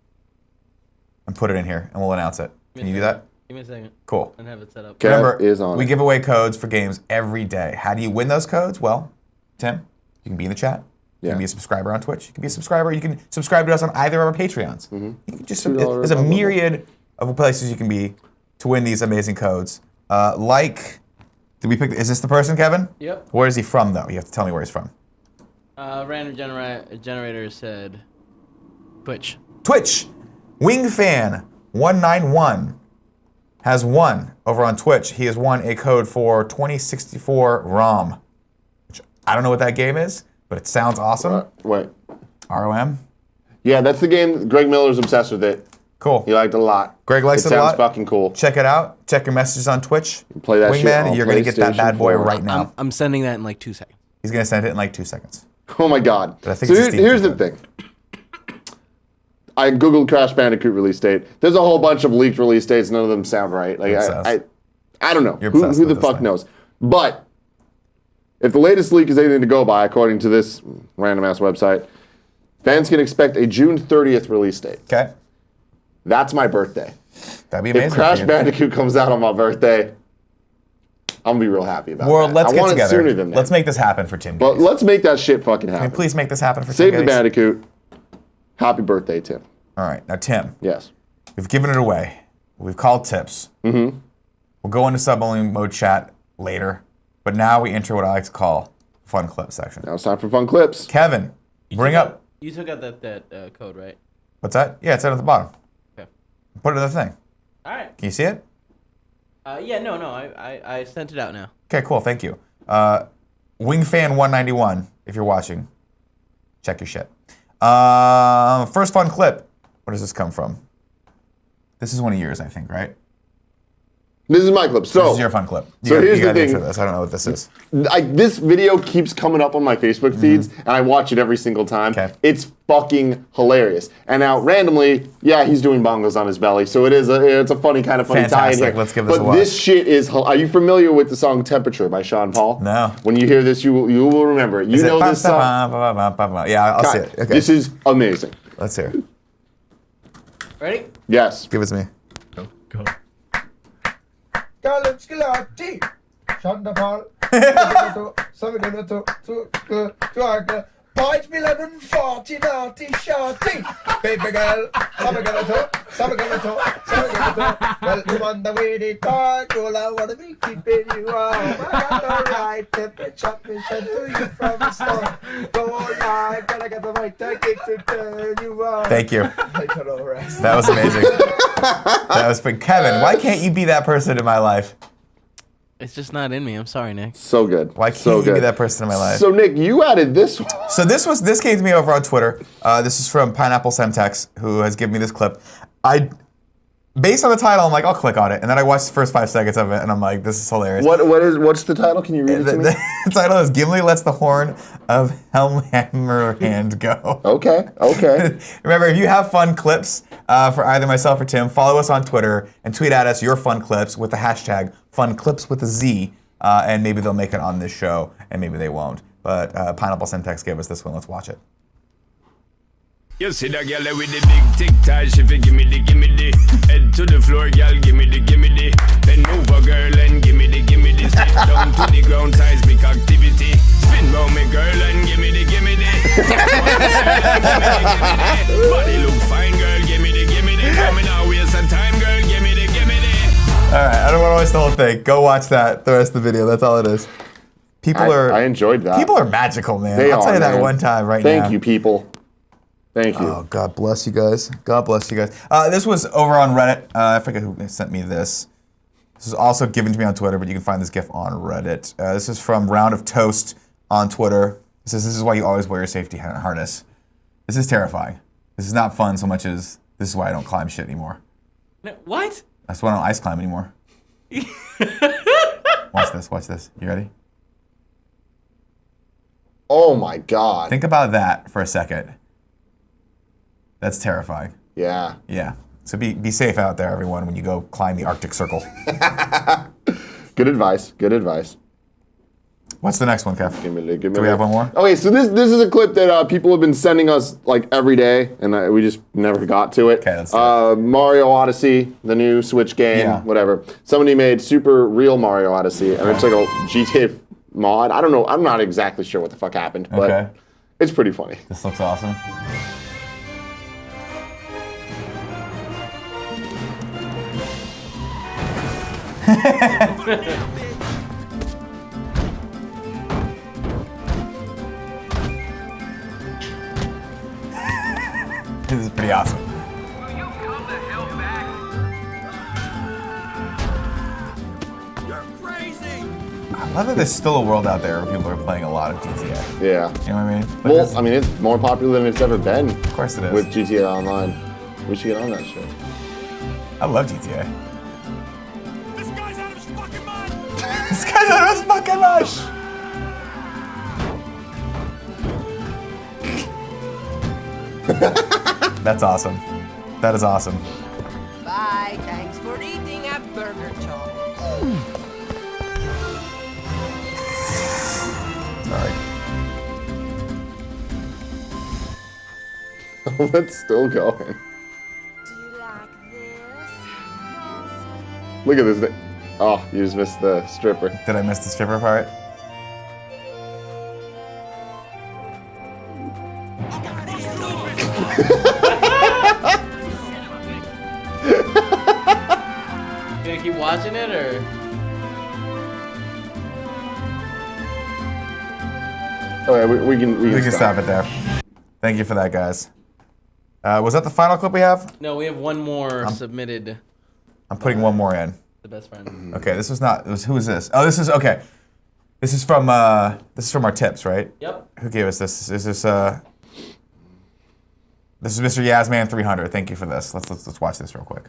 and put it in here, and we'll announce it. Can you do that? Give me a second. Cool. And have it set up. Kev Remember, is on we it. give away codes for games every day. How do you win those codes? Well, Tim, you can be in the chat. You Yeah. can be a subscriber on Twitch. You can be a subscriber. You can subscribe to us on either of our Patreons. You can just $2 there's a level. myriad of places you can be to win these amazing codes. Did we pick? Is this the person, Kevin? Yep. Where is he from, though? You have to tell me where he's from. Random generator said Twitch. Twitch, Wingfan191 has won over on Twitch. He has won a code for 2064 ROM, which I don't know what that game is, but it sounds awesome. Wait. ROM. Yeah, that's the game. Greg Miller's obsessed with it. Cool. He liked it a lot. Greg likes it a lot. Sounds fucking cool. Check it out. Check your messages on Twitch. Play that shit Wingman, on and you're gonna get that PlayStation bad boy 4. right now. I'm sending that in like 2 seconds. He's gonna send it in like 2 seconds. Oh my god. But I think So it's a Steam here's the thing. thing. I googled Crash Bandicoot release date. There's a whole bunch of leaked release dates. None of them sound right. Like I don't know. You're Who obsessed the with this fuck thing. knows? But if the latest leak is anything to go by, according to this random ass website, fans can expect a June 30th release date. Okay. That's my birthday. That'd be amazing. If Crash for you. Bandicoot comes out on my birthday, I'm gonna be real happy about World, that. let's I get want together. it sooner than that. Let's make this happen for Tim. But Gettys. let's make that shit fucking Can happen. you please make this happen for Save Tim the Gettys? Bandicoot. Happy birthday, Tim. All right, now Tim, Yes. we've given it away. We've called tips. Mm-hmm. We'll go into sub-only mode chat later, but now we enter what I like to call fun clip section. Now it's time for fun clips. Kevin, bring up. You took out that code, right? What's that? Yeah, it's down at the bottom. Okay. Put it in the thing. All right. Can you see it? Yeah, no, I sent it out now. Okay, cool. Thank you. Wingfan191, if you're watching, check your shit. First fun clip. Where does this come from? This is one of yours, I think, right? This is my clip. So This is your fun clip. So here's the thing. This. I don't know what this is. This video keeps coming up on my Facebook feeds, and I watch it every single time. Okay. It's fucking hilarious. And now, randomly, yeah, he's doing bongos on his belly, so it's a funny kind of funny tie in Fantastic. here. Let's give this but a watch. this shit is. Are you familiar with the song "Temperature" by Sean Paul? No. When you hear this, you will remember it. You Is know it this song. Yeah, I'll see God, it. Okay. This is amazing. Let's hear it. Ready? Yes. Give it to me. Colin Moriarty, Sean Paul, Point me 1140, naughty, shorty. Baby girl, some gonna talk, some gonna talk, some gonna talk. Well, you want the way they talk, all I wanna be keeping you warm. I got the right temperature, mission to you from the start. Go all night, but I got the right technique to turn you on. Thank you. I don't know the rest. That was amazing. That was. But Kevin, why can't you be that person in my life? It's just not in me. I'm sorry, Nick. So good. Why can't so you be good. that person in my life? So Nick, you added this one. So this came to me over on Twitter. This is from Pineapple Semtex, who has given me this clip. Based on the title, I'm like, I'll click on it, and then I watched the first 5 seconds of it, and I'm like, this is hilarious. What's the title? Can you read it to me? The title is Gimli lets the horn of Helmhammerhand go. Okay. Remember, if you have fun clips for either myself or Tim, follow us on Twitter and tweet at us your fun clips with the hashtag FunClips with a Z, and maybe they'll make it on this show, and maybe they won't. But Pineapple Semtex gave us this one. Let's watch it. You see that girl with the big tic tac, she fi gimme the head to the floor, girl, gimme the bend over, girl, and gimme the sit down to the ground, seismic activity, spin round me, girl, and gimme the body look fine, girl, gimme the coming out, waste some time, girl, gimme the All right, I don't want to waste the whole thing. Go watch that. The rest of the video. That's all it is. I enjoyed that. People are magical, man. They I'll tell are, you that man. one time right now. Thank you, people. Thank you. Oh, God bless you guys. God bless you guys. This was over on Reddit. I forget who sent me this. This is also given to me on Twitter, but you can find this GIF on Reddit. This is from Round of Toast on Twitter. It says, this is why you always wear your safety harness. This is terrifying. This is not fun so much as this is why I don't climb shit anymore. No, what? That's why I don't ice climb anymore. Watch this. You ready? Oh my God. Think about that for a second. That's terrifying. Yeah. Yeah. So be safe out there, everyone, when you go climb the Arctic Circle. Good advice. What's the next one, Kev? Give me Do we have one more? Okay, so this is a clip that people have been sending us like every day, and we just never got to it. Okay, let's do it. Mario Odyssey, the new Switch game, Yeah. whatever. Somebody made Super Real Mario Odyssey, and it's like a GTA mod. I don't know. I'm not exactly sure what the fuck happened, but Okay. it's pretty funny. This looks awesome. This is pretty awesome. I love that there's still a world out there where people are playing a lot of GTA. Yeah. You know what I mean? Like Well, this- I mean, it's more popular than it's ever been of course it is. with GTA Online. We should get on that shit. I love GTA. This guy's out of his fucking mind. This guy's out of his fucking mind. That's awesome. That is awesome. Bye. Thanks for eating a burger chop. Sorry. It's still going. Do you like this? Look at this thing. Oh, you just missed the stripper. Did I miss the stripper part? You gonna keep watching it or? Okay, we can Stop it there. Thank you for that, guys. Was that the final clip we have? No, we have one more submitted. I'm putting one more in. The best friend. Okay, this was not. Who is this? Oh, this is okay. This is from our tips, right? Yep. Who gave us this? This is Mr. Yasman 300. Thank you for this. Let's watch this real quick.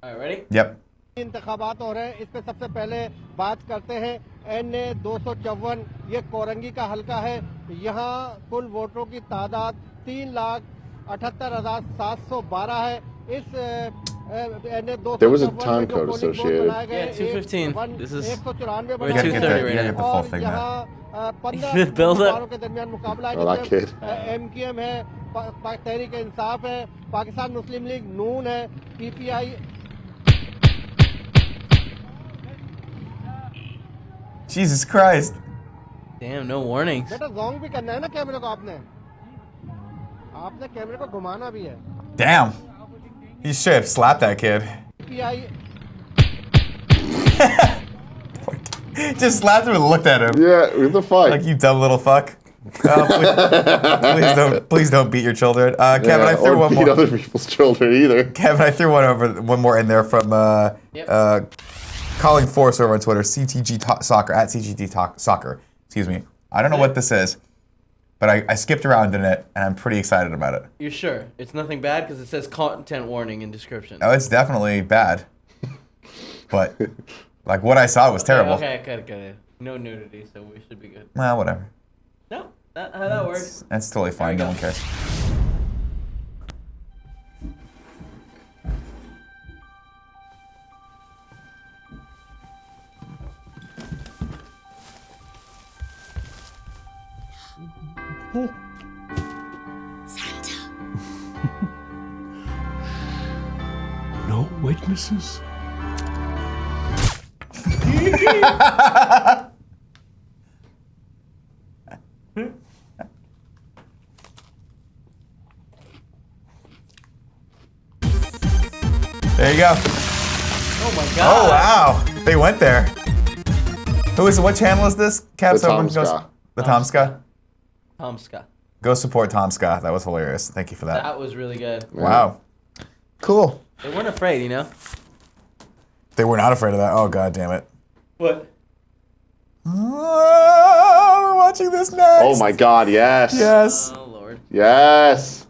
All right, ready? Yep. इंतखाबात हो रहे हैं इस पे सबसे पहले बात करते हैं एनए 254 ये कोरंगी का हलका है यहाँ कुल वोटरों की तादाद 3,78,712 है इस NA 254 There was a time code associated. Yeah, 215. This is we're You gotta get 230 the- right you gotta now. get the full thing, man. यहाँ 15 This build up. उम्मीदवारों के दरमियान मुकाबला है Oh, that kid. एमकेएम है तहरीक इंसाफ है पाकिस्तान मुस्लिम league नून है PPI Jesus Christ. Damn, no warnings. बेटा जोंग भी करना है ना कैमरे को आपने कैमरे को घुमाना भी है Damn. He should have slapped that kid. Pi Just slapped him and looked at him. Yeah, what the fuck? Like, you dumb little fuck. Please don't beat your children. Kevin, Yeah, I threw or one beat more. other people's children either. Kevin, I threw one more in there from Colin Force over on Twitter, Soccer, at Soccer. Excuse me. I don't know what this is, but I skipped around in it, and I'm pretty excited about it. You're sure? It's nothing bad because it says content warning in description. Oh, it's definitely bad. But, like, what I saw was terrible. Okay, good. No nudity, so we should be good. Well, whatever. No, how that works. That's totally fine. No one cares. No witnesses. There you go. Oh my Oh, god. wow. They went there. Who is it? What channel is this? Kev, The someone Tomska. The Tomska? Tomska. Go support Tomska. That was hilarious. Thank you for that. That was really good. Wow. Cool. They weren't afraid, you know? They were not afraid of that. Oh, god damn it. What? Oh, we're watching this next. Oh my god, yes. Yes. Oh lord. Yes.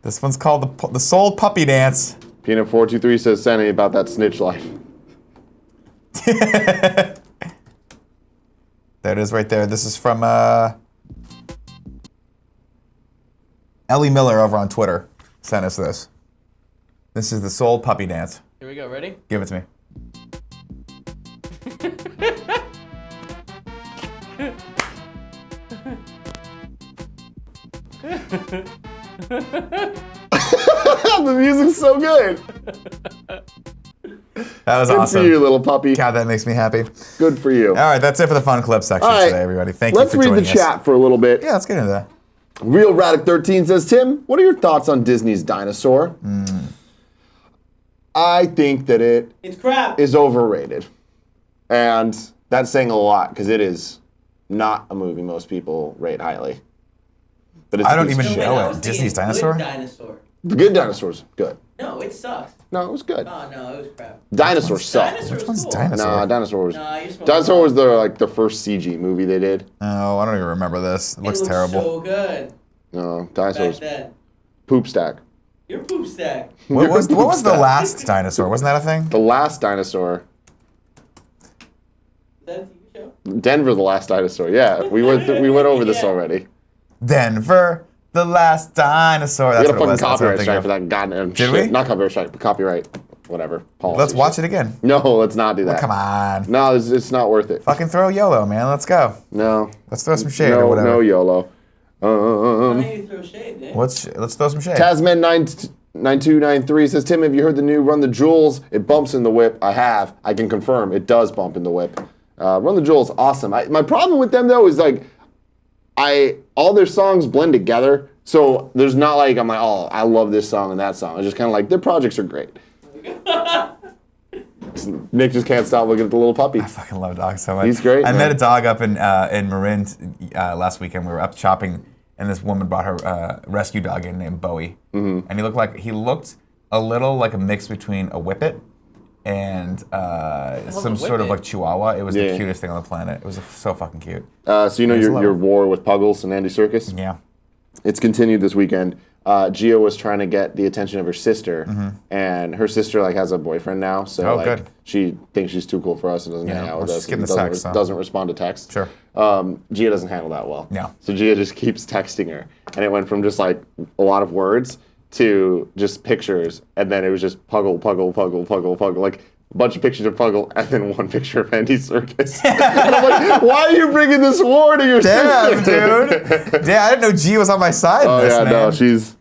This one's called the Soul Puppy Dance. Peanut423 says, send me about that snitch life. There it is right there. This is from Ellie Miller over on Twitter. Sent us this. This is the Soul Puppy Dance. Here we go, ready? Give it to me. The music's so good. That was Good awesome. for you, little puppy. God, that makes me happy. Good for you. All right, that's it for the fun clip section All right. today, everybody. Thank you Let's for read joining the us. chat for a little bit. Yeah, let's get into that. Real Radic 13 says, Tim, what are your thoughts on Disney's Dinosaur? I think that it It's crap. is overrated. And that's saying a lot because it is not a movie most people rate highly. But it's I a don't piece of even shit. know that it. was the Disney's good Dinosaur? Dinosaur. The Good Dinosaur's good. No, it sucks. No, it was good. Oh no, it was crap. Dinosaur sucked. Dinosaur Which was one's cool. Dinosaur? Nah, Dinosaur was. Nah, you're smoking Dinosaur was pot. the first CG movie they did. Oh, I don't even remember this. It looks It terrible. so good No, back Dinosaur's then. poop stack. Your poop stack. What was the Stack. last dinosaur? Wasn't that a thing? The last dinosaur. Is that a TV show? Denver, the last dinosaur. Yeah, we went over this Yeah. already. Denver, the last dinosaur. We That's got a what it was. fucking That's what I'm copyright thinking strike of. for that goddamn Did shit. we? Not copyright strike, but copyright. Whatever. Policy Let's watch shit. it again. No, let's not do that. Come on. No, it's not worth it. Fucking throw YOLO, man. Let's go. No. Let's throw some shade No, or whatever. no YOLO. Maybe throw shade, Nick. Let's throw some shade. Tasman9293 says, Tim, have you heard the new Run the Jewels? It bumps in the whip. I have. I can confirm. It does bump in the whip. Run the Jewels, awesome. My problem with them, though, is like, all their songs blend together. So there's not like, I'm like, oh, I love this song and that song. It's just kind of like, their projects are great. Nick just can't stop looking at the little puppy. I fucking love dogs so much. He's great, I man. met a dog up in Marin last weekend. We were up shopping, and this woman brought her rescue dog in named Bowie, and he looked a little like a mix between a Whippet and some a sort of Whippet? like Chihuahua. It was Yeah. the cutest thing on the planet. It was so fucking cute. So you know He's your low. war with Puggles and Andy Serkis? Yeah. It's continued this weekend. Gia was trying to get the attention of her sister, and her sister like has a boyfriend now, so Oh, like good. she thinks she's too cool for us and doesn't Yeah, hang out well, with she's us. getting and the doesn't, text, so. doesn't respond to text. Sure. Gia doesn't handle that well. No. So Gia just keeps texting her, and it went from just like a lot of words to just pictures, and then it was just Puggle, like a bunch of pictures of Puggle, and then one picture of Andy Serkis. And I'm like, why are you bringing this war to your Damn, sister? dude. Damn, I didn't know G was on my side in Oh this, yeah, man. no, she's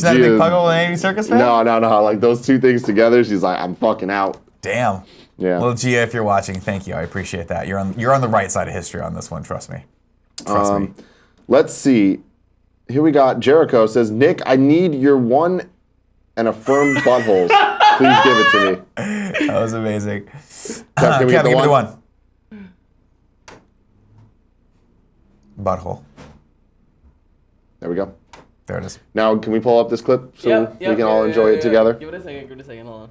not a big Gia's- Puggle and Andy Circus fan? No. Like those two things together, she's like, I'm fucking out. Damn. Yeah. Well, Gia, if you're watching, thank you. I appreciate that. You're on the right side of history on this one. Trust me. Trust me. Let's see. Here we got Jericho says, Nick, I need your one and affirmed buttholes. Please give it to me. That was amazing. Kev, can we get Kevin, the give me one? the one. Butthole. There we go. There it is. Now, can we pull up this clip so we can all enjoy it together? Give it a second, hold on.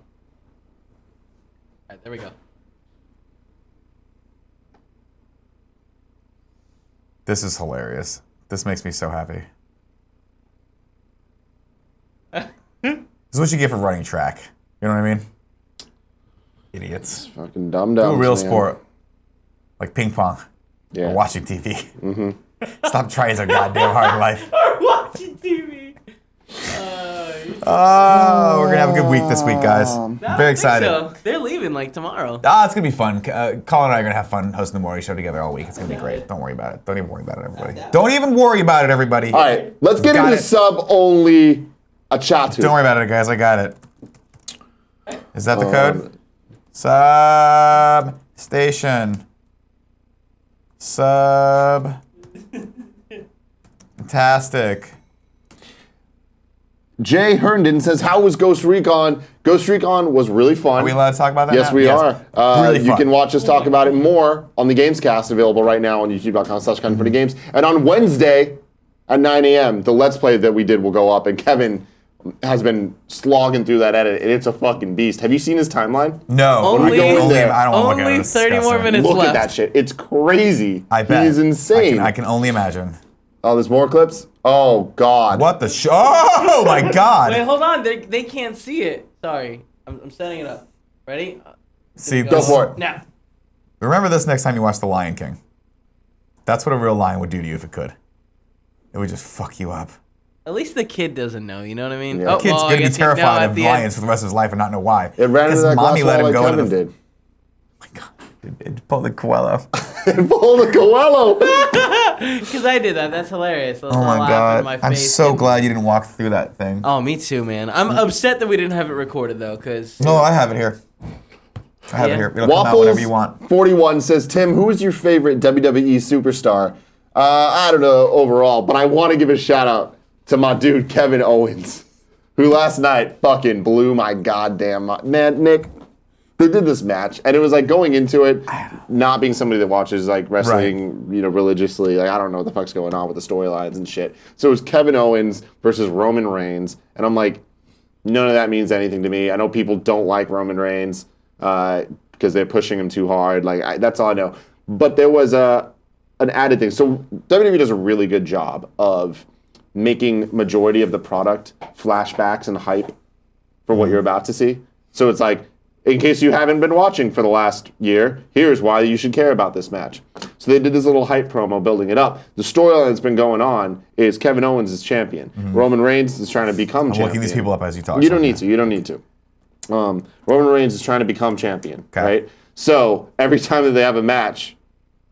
Alright, there we go. This is hilarious. This makes me so happy. This is what you get for running track. You know what I mean? Idiots. Fucking dumb. Do a real sport. Like ping pong. Yeah. Or watching TV. Stop trying so goddamn hard in life. Or watching TV. Oh, we're going to have a good week this week, guys. Very excited. So. They're leaving like tomorrow. It's going to be fun. Colin and I are going to have fun hosting the Maury Show together all week. It's going to be great. Don't worry about it. Don't even worry about it, everybody. Don't even worry about it, everybody. All right, let's get Got into it. sub-only Achatu. Don't worry about it, guys. I got it. Is that the code? Sub station. Sub. Fantastic. Jay Herndon says, how was Ghost Recon? Ghost Recon was really fun. Are we allowed to talk about that Yes, now? we are. Really you fun. can watch us talk about it more on the Gamescast, available right now on youtube.com/KindaFunnyGames. And on Wednesday at 9 a.m., the Let's Play that we did will go up, and Kevin has been slogging through that edit, and it's a fucking beast. Have you seen his timeline? No. Only- go in there. I don't want to look at it. Only It's 30 more disgusting. minutes Look left. at that shit. It's crazy. I bet. He's insane. I can only imagine. Oh, there's more clips? Oh, God. What the Oh my God. Wait, hold on. They can't see it. Sorry. I'm setting it up. Ready? See, Go for it. Now. remember this next time you watch The Lion King. That's what a real lion would do to you if it could. It would just fuck you up. At least the kid doesn't know. You know what I mean? Yeah. Oh, The kid's well, I gonna be guess terrified at of the lions end- for the rest of his life and not know why. It ran into Because that glass mommy let wall him like go Kevin into the. did. Oh my God. It pulled the Coelho. and pull the Coelho. Because I did that. That's hilarious. Oh my god! I'm so glad you didn't walk through that thing. Oh, me too, man. I'm upset that we didn't have it recorded though, because. No, I have it here. I have it here. It'll come out Waffles whenever you want. 41 says, Tim, who is your favorite WWE superstar? I don't know overall, but I want to give a shout out to my dude Kevin Owens, who last night fucking blew my goddamn mind. Man, Nick, they did this match, and it was like going into it, not being somebody that watches like wrestling, religiously. Like I don't know what the fuck's going on with the storylines and shit. So it was Kevin Owens versus Roman Reigns, and I'm like, none of that means anything to me. I know people don't like Roman Reigns because they're pushing him too hard. Like that's all I know. But there was an added thing. So WWE does a really good job of making majority of the product flashbacks and hype for what you're about to see. So it's like, in case you haven't been watching for the last year, here's why you should care about this match. So they did this little hype promo building it up. The storyline that's been going on is Kevin Owens is champion. Roman Reigns is trying to become champion. I'm looking these people up as you talk. You don't need to. Roman Reigns is trying to become champion, right? So every time that they have a match,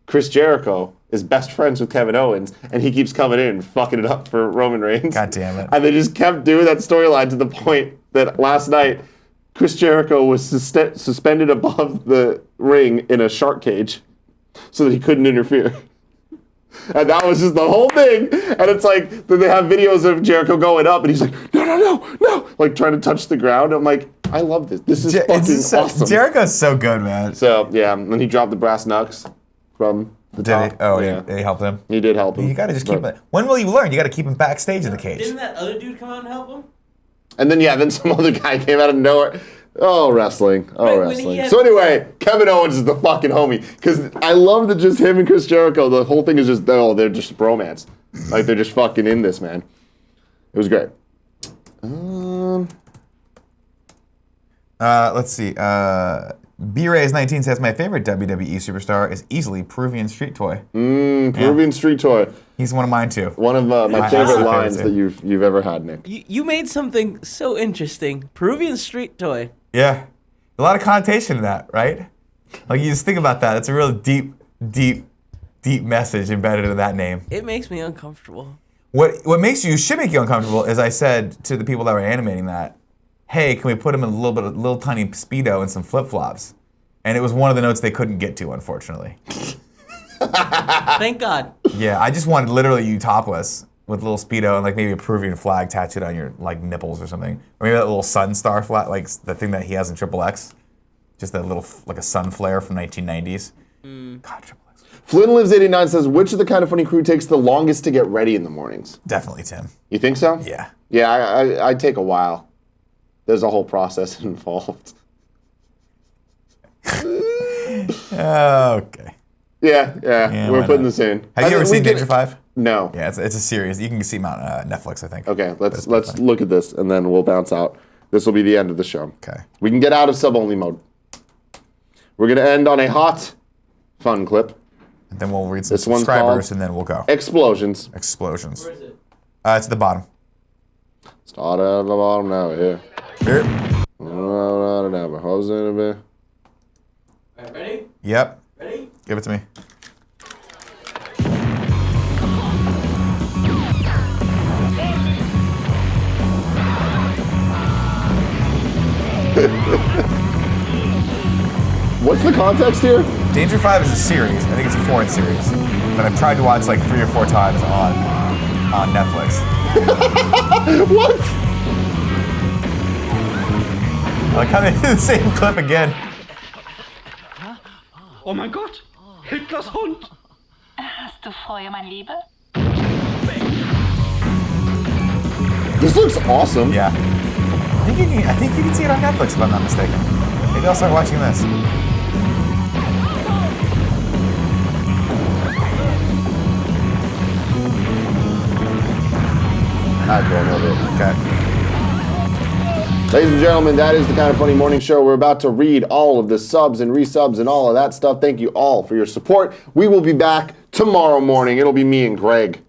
Chris Jericho is best friends with Kevin Owens, and he keeps coming in and fucking it up for Roman Reigns. God damn it. And they just kept doing that storyline to the point that last night, Chris Jericho was suspended above the ring in a shark cage so that he couldn't interfere. And that was just the whole thing. And it's like, then they have videos of Jericho going up, and he's like, no, like trying to touch the ground. I'm like, I love this. This is fucking awesome. Jericho's so good, man. So, yeah, and he dropped the brass knucks from the top. Did he? Oh, yeah. He helped him? He did help him. You got to just keep it. When will you learn? You got to keep him backstage in the cage. Didn't that other dude come out and help him? And then some other guy came out of nowhere. Oh, wrestling. Wrestling. So anyway, Kevin Owens is the fucking homie. Because I love that just him and Chris Jericho, the whole thing is just, they're just bromance. Like, they're just fucking in this, man. It was great. Let's see. B-Rays19 says, my favorite WWE superstar is easily Peruvian Street Toy. Peruvian Street Toy. He's one of mine, too. One of my favorite lines that you've ever had, Nick. You made something so interesting. Peruvian Street Toy. Yeah. A lot of connotation to that, right? Like, you just think about that. It's a real deep message embedded in that name. It makes me uncomfortable. What should make you uncomfortable is I said to the people that were animating that, hey, can we put him in a little tiny Speedo and some flip-flops? And it was one of the notes they couldn't get to, unfortunately. Thank God. Yeah, I just wanted literally you topless with a little Speedo and like maybe a Peruvian flag tattooed on your like nipples or something. Or maybe that little sun star flag, like the thing that he has in Triple X. Just that little, like a sun flare from 1990s. God, Triple X. Flynn Lives 89 says, which of the Kind of Funny crew takes the longest to get ready in the mornings? Definitely Tim. You think so? Yeah. Yeah, I take a while. There's a whole process involved. Okay. Yeah, we're putting this in. Have you ever seen Danger 5? No. Yeah, it's a series. You can see them on Netflix, I think. Okay, let's look at this, and then we'll bounce out. This will be the end of the show. Okay. We can get out of sub-only mode. We're going to end on a hot, fun clip. And then we'll read some subscribers, and then we'll go. Explosions. Where is it? It's at the bottom. Start at the bottom now, here. Here. How's it in a bit? Alright, ready? Yep. Ready? Give it to me. What's the context here? Danger 5 is a series. I think it's a foreign series. But I've tried to watch like 3 or 4 times on Netflix. What? I like how they did the same clip again. Oh mein Gott! Hitlers Hund! Hast du Feuer, mein Liebe? This looks awesome. Yeah. I think you can see it on Netflix if I'm not mistaken. Maybe I'll start watching this. Okay. Ladies and gentlemen, that is the Kind of Funny Morning Show. We're about to read all of the subs and resubs and all of that stuff. Thank you all for your support. We will be back tomorrow morning. It'll be me and Greg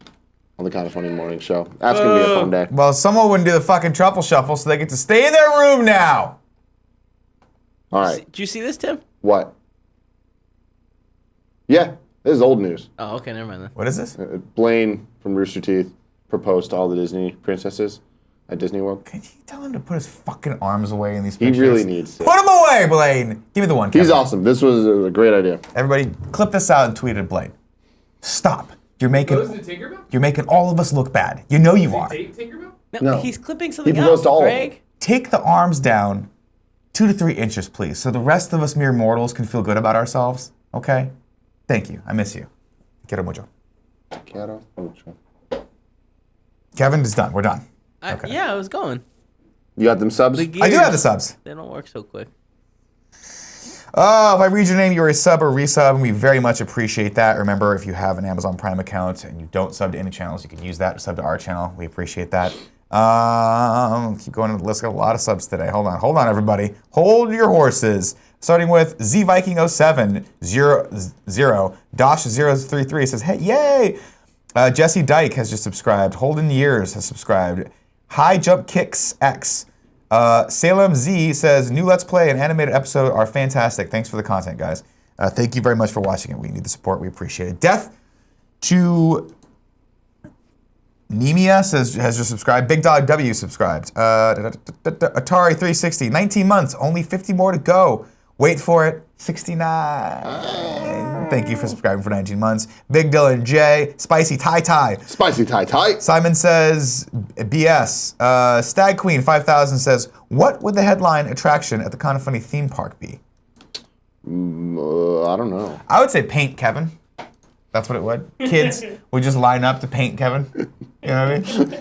on the Kind of Funny Morning Show. That's going to be a fun day. Well, someone wouldn't do the fucking truffle shuffle, so they get to stay in their room now. All right. Did you see this, Tim? What? Yeah, This is old news. Oh, okay, never mind then. What is this? Blaine from Rooster Teeth proposed to all the Disney princesses at Disney World. Can you tell him to put his fucking arms away in these He pictures? really needs to. Put them away, Blaine! Give me the one, He's Kevin. awesome. This was a great idea. Everybody, clip this out and tweet at Blaine. Stop. You're making all of us look bad. You know you are. Tinkerbell? No. He's clipping something He proposed out, to all of Greg. them. Take the arms down 2 to 3 inches, please, so the rest of us mere mortals can feel good about ourselves. Okay? Thank you. I miss you. Quiero mucho. Quiero mucho. Kevin is done. We're done. Okay. Yeah, I was going. You got them subs? I do have the subs. They don't work so quick. Oh, if I read your name, you're a sub or resub, and we very much appreciate that. Remember, if you have an Amazon Prime account and you don't sub to any channels, you can use that to sub to our channel. We appreciate that. Keep going to the list. Got a lot of subs today. Hold on, everybody. Hold your horses. Starting with ZViking0700-033 says, hey, yay! Jesse Dyke has just subscribed. Holden Years has subscribed. High Jump Kicks X. Salem Z says, new Let's Play and animated episode are fantastic. Thanks for the content, guys. Thank you very much for watching it. We need the support. We appreciate it. Death to Nemia says, has just subscribed. Big Dog W subscribed. Atari 360, 19 months, only 50 more to go. Wait for it, 69. Thank you for subscribing for 19 months. Big Dylan J, Spicy Tai Tai. Spicy Tai Tai. Simon says, BS. Stag Queen 5000 says, what would the headline attraction at the Kind of Funny theme park be? I don't know. I would say paint Kevin. That's what it would. Kids would just line up to paint Kevin. You know what I mean?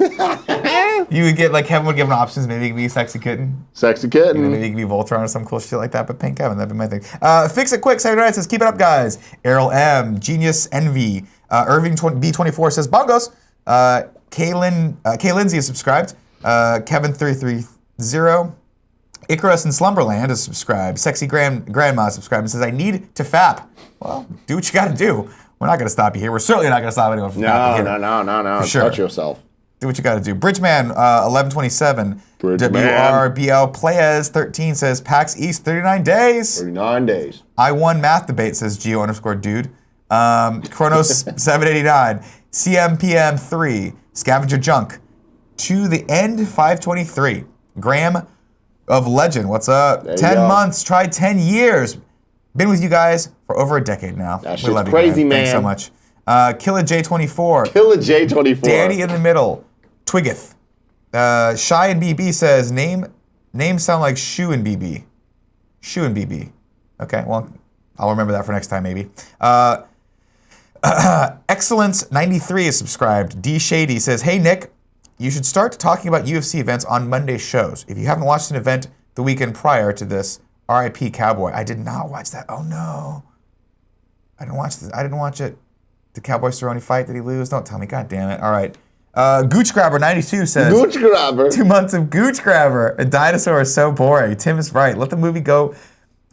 You would get, like, Kevin would give him options. Maybe he could be Sexy Kitten. Sexy Kitten. You know, maybe he could be Voltron or some cool shit like that, but paint Kevin, that'd be my thing. Fix It Quick, Saturday Night says, keep it up, guys. Errol M, Genius Envy. Irving B24 says, bongos. Kay Lindsay is subscribed. Kevin330. Icarus in Slumberland is subscribed. Sexy Grandma is subscribed and says, I need to fap. Well, do what you gotta do. We're not going to stop you here. We're certainly not going to stop anyone from fapping here. No. For sure. Touch yourself. Do what you got to do. Bridgeman 1127. WRBL Playas 13 says PAX East 39 days. 39 days. I won math debate, says Geo_dude. Chronos 789. CMPM 3. Scavenger Junk. To the End 523. Graham of Legend. What's up? 10 months. Tried 10 years. Been with you guys for over a decade now. That we love shit's crazy, you, man. Thanks so much. Killa J24. Killa J24. Danny in the middle. Twiggeth. Shy and BB says, names sound like Shoe and BB. Shoe and BB. Okay, well, I'll remember that for next time, maybe. Excellence93 is subscribed. D Shady says, hey, Nick, you should start talking about UFC events on Monday shows. If you haven't watched an event the weekend prior to this, R.I.P. Cowboy. I did not watch that. Oh, no. I didn't watch this. I didn't watch it. The Cowboy Cerrone fight, did he lose? Don't tell me. God damn it. All right. Gooch Grabber 92 says, Gooch Grabber. 2 months of Gooch Grabber. A dinosaur is so boring. Tim is right. Let the movie go.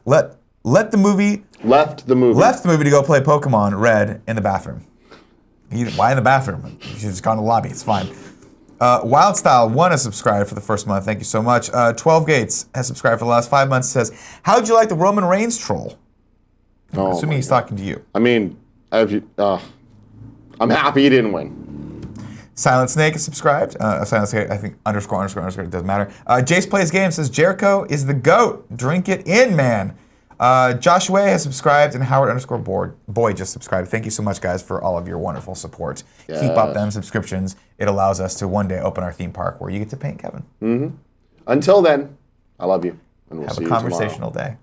Left the movie to go play Pokemon Red in the bathroom. Why in the bathroom? You should have just gone to the lobby. It's fine. Wildstyle 1 has subscribed for the first month. Thank you so much. 12 Gates has subscribed for the last 5 months. Says, how'd you like the Roman Reigns troll? Oh, assuming he's talking to you. I mean, I'm happy he didn't win. Silent Snake is subscribed. Silent Snake, I think, underscore, it doesn't matter. Jace Plays Games says, Jericho is the GOAT. Drink it in, man. Joshua has subscribed, and Howard_boy just subscribed. Thank you so much, guys, for all of your wonderful support. Yes. Keep up them subscriptions. It allows us to one day open our theme park where you get to paint Kevin. Mm-hmm. Until then, I love you. And we'll Have see a you conversational tomorrow. day.